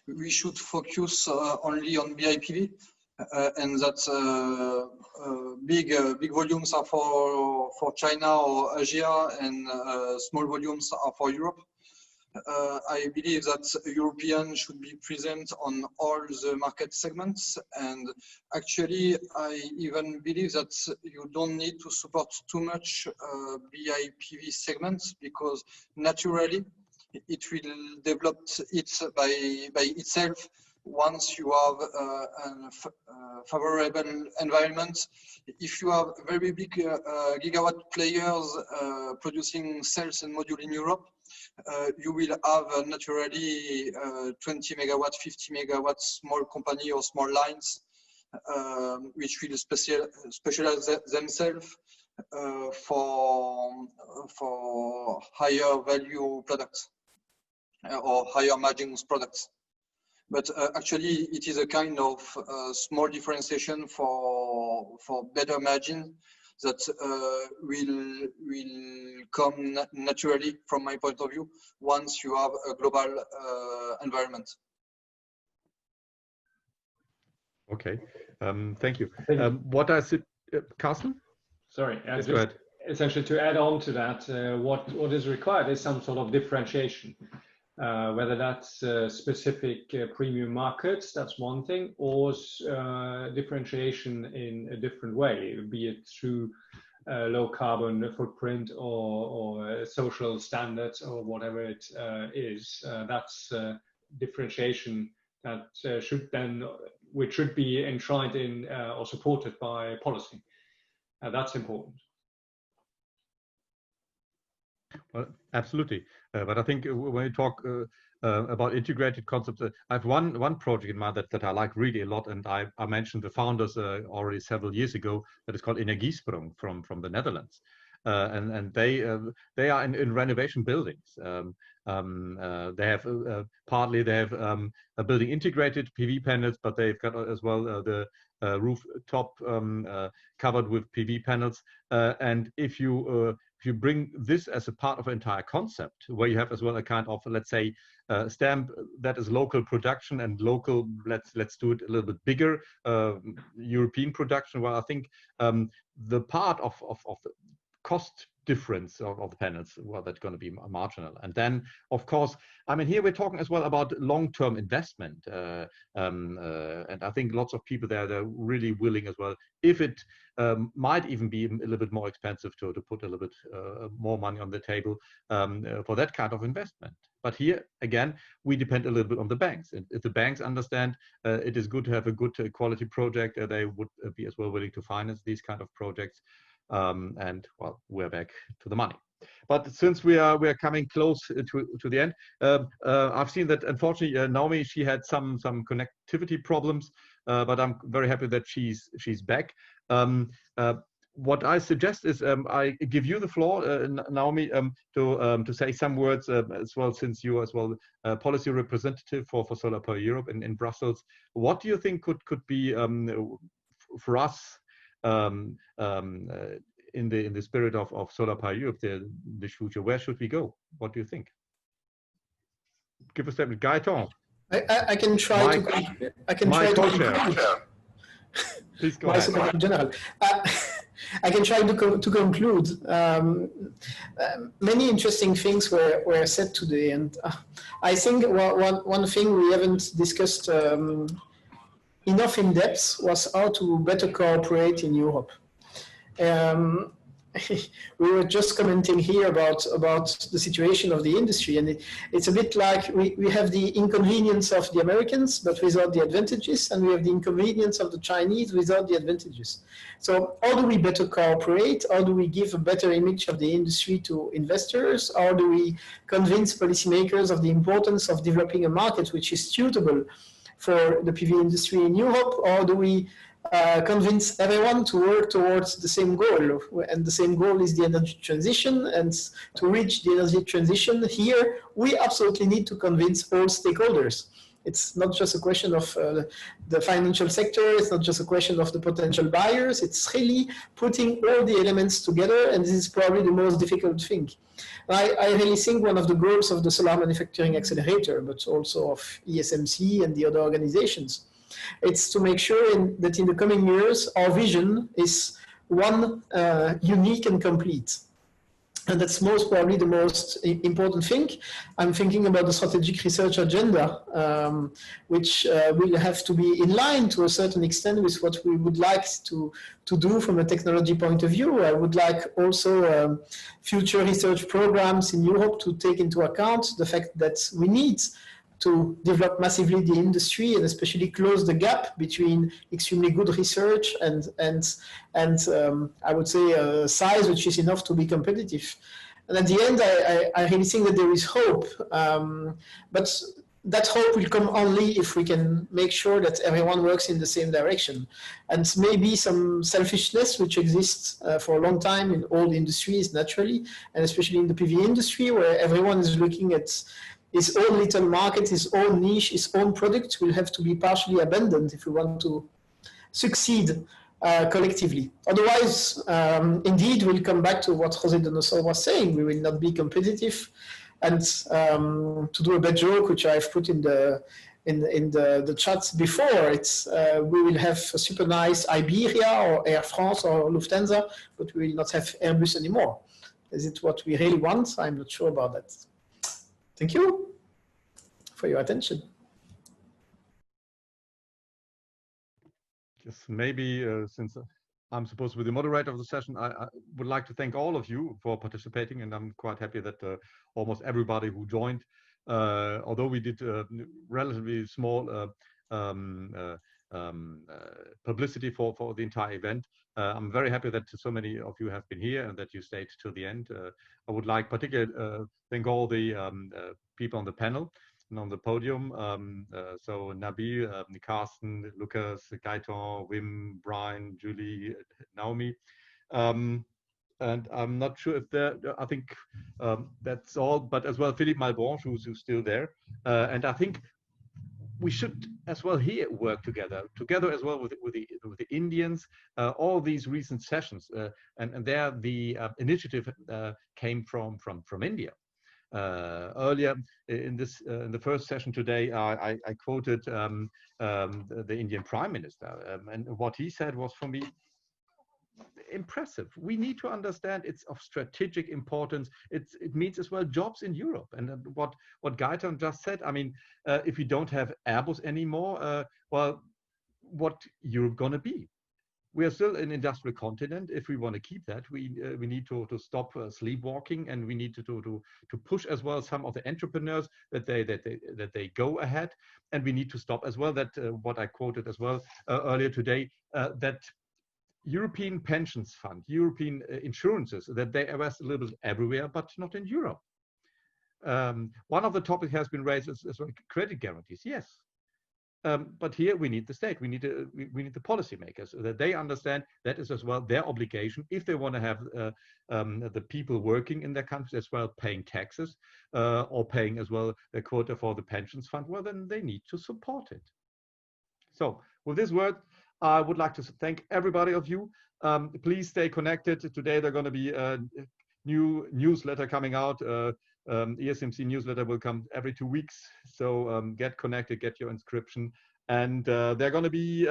we should focus only on BIPV and that big volumes are for China or Asia and small volumes are for Europe. I believe that European should be present on all the market segments, and actually I even believe that you don't need to support too much BIPV segments, because naturally it will develop it by itself once you have a favorable environment. If you have very big gigawatt players producing cells and modules in Europe, you will have naturally 20 megawatt, 50 megawatt small company or small lines, which will specialize themselves for higher value products or higher margins products. But actually, it is a kind of small differentiation for better margin that will come naturally, from my point of view, once you have a global environment. Okay, thank you. What I said, Carsten? Sorry, yes, go ahead. Essentially to add on to that, what is required is some sort of differentiation. Whether that's specific premium markets, that's one thing, or differentiation in a different way, be it through low carbon footprint or social standards or whatever it is. That's differentiation that which should be enshrined in or supported by policy. That's important. Well, absolutely. But I think when you talk about integrated concepts, I have one project in mind that I like really a lot, and I mentioned the founders already several years ago, that is called Energiesprong from the Netherlands. And they are in renovation buildings. They have partly a building integrated PV panels, but they've got as well the rooftop covered with PV panels. And if you bring this as a part of an entire concept, where you have as well a kind of, let's say, stamp that is local production and local, let's do it a little bit bigger, European production, well, I think the part of the cost difference of the panels, well, that's going to be marginal. And then, of course, I mean, here we're talking as well about long-term investment. And I think lots of people there, they're really willing as well, if it might even be a little bit more expensive to put a little bit more money on the table for that kind of investment. But here, again, we depend a little bit on the banks. And if the banks understand it is good to have a good quality project, they would be as well willing to finance these kind of projects. And well, we're back to the money. But since we are coming close to the end, I've seen that unfortunately Naomi, she had some connectivity problems, but I'm very happy that she's back. what I suggest is I give you the floor, Naomi, to say some words as well, since you as well policy representative for Solar Power Europe in Brussels. What do you think could be for us in the spirit of Solar Power Europe, the future? Where should we go? What do you think? Give us that, Gaëtan. I can try to. I can try to. Please go ahead. General. I can try to conclude. Many interesting things were said today, and I think one thing we haven't discussed enough in depth was how to better cooperate in Europe. We were just commenting here about the situation of the industry, and it's a bit like we have the inconvenience of the Americans, but without the advantages, and we have the inconvenience of the Chinese without the advantages. So how do we better cooperate? How do we give a better image of the industry to investors? How do we convince policymakers of the importance of developing a market which is suitable for the PV industry in Europe? Or do we convince everyone to work towards the same goal? And the same goal is the energy transition. And to reach the energy transition here, we absolutely need to convince all stakeholders. It's not just a question of the financial sector. It's not just a question of the potential buyers. It's really putting all the elements together. And this is probably the most difficult thing. I really think one of the goals of the Solar Manufacturing Accelerator, but also of ESMC and the other organizations, it's to make sure that in the coming years, our vision is one unique and complete. And that's most probably the most important thing. I'm thinking about the strategic research agenda, which will have to be in line to a certain extent with what we would like to do from a technology point of view. I would like also future research programs in Europe to take into account the fact that we need to develop massively the industry and especially close the gap between extremely good research and I would say a size which is enough to be competitive. And at the end, I really think that there is hope, but that hope will come only if we can make sure that everyone works in the same direction. And maybe some selfishness which exists for a long time in all industries naturally, and especially in the PV industry, where everyone is looking at his own little market, his own niche, his own product, will have to be partially abandoned if we want to succeed collectively. Otherwise, indeed, we'll come back to what José Donoso was saying. We will not be competitive. And to do a bad joke, which I've put in the chat before, it's we will have a super nice Iberia or Air France or Lufthansa, but we will not have Airbus anymore. Is it what we really want? I'm not sure about that. Thank you for your attention. Just maybe since I'm supposed to be the moderator of the session, I would like to thank all of you for participating, and I'm quite happy that almost everybody who joined, although we did relatively small publicity for the entire event. I'm very happy that so many of you have been here and that you stayed till the end. I would like particularly thank all the people on the panel and on the podium. So Nabih, Carsten, Lucas, Gaëtan, Wim, Brian, Julie, Naomi. And I'm not sure if there, I think that's all, but as well Philippe Malbranche, who's still there. And I think we should as well here work together as well with the Indians. All these recent sessions, and there the initiative came from India. Earlier in the first session today, I quoted the Indian Prime Minister, and what he said was for me impressive. We need to understand it's of strategic importance. It means as well jobs in Europe. And what Gaëtan just said, I mean, if we don't have Airbus anymore, well, what Europe gonna be? We are still an industrial continent. If we want to keep that, we need to stop sleepwalking, and we need to push as well some of the entrepreneurs that they go ahead, and we need to stop as well that what I quoted as well earlier today, that European pensions fund, European insurances, that they invest a little bit everywhere, but not in Europe. One of the topics has been raised as credit guarantees. Yes, But here we need the state, we need the policymakers, so that they understand that is as well their obligation if they want to have the people working in their countries as well paying taxes or paying as well a quota for the pensions fund. Well, then they need to support it. So with this word, I would like to thank everybody of you. Please stay connected. Today there's going to be a new newsletter coming out. ESMC newsletter will come every 2 weeks. So get connected, get your inscription. And they're going to be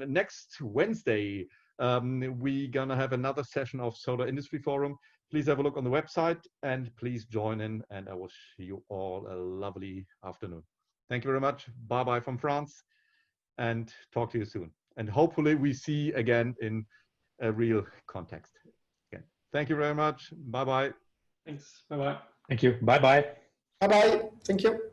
next Wednesday. We're going to have another session of Solar Industry Forum. Please have a look on the website and please join in. And I wish you all a lovely afternoon. Thank you very much. Bye-bye from France. And talk to you soon. And hopefully we see again in a real context. Again. Thank you very much. Bye-bye. Thanks. Bye-bye. Thank you. Bye-bye. Bye-bye. Thank you.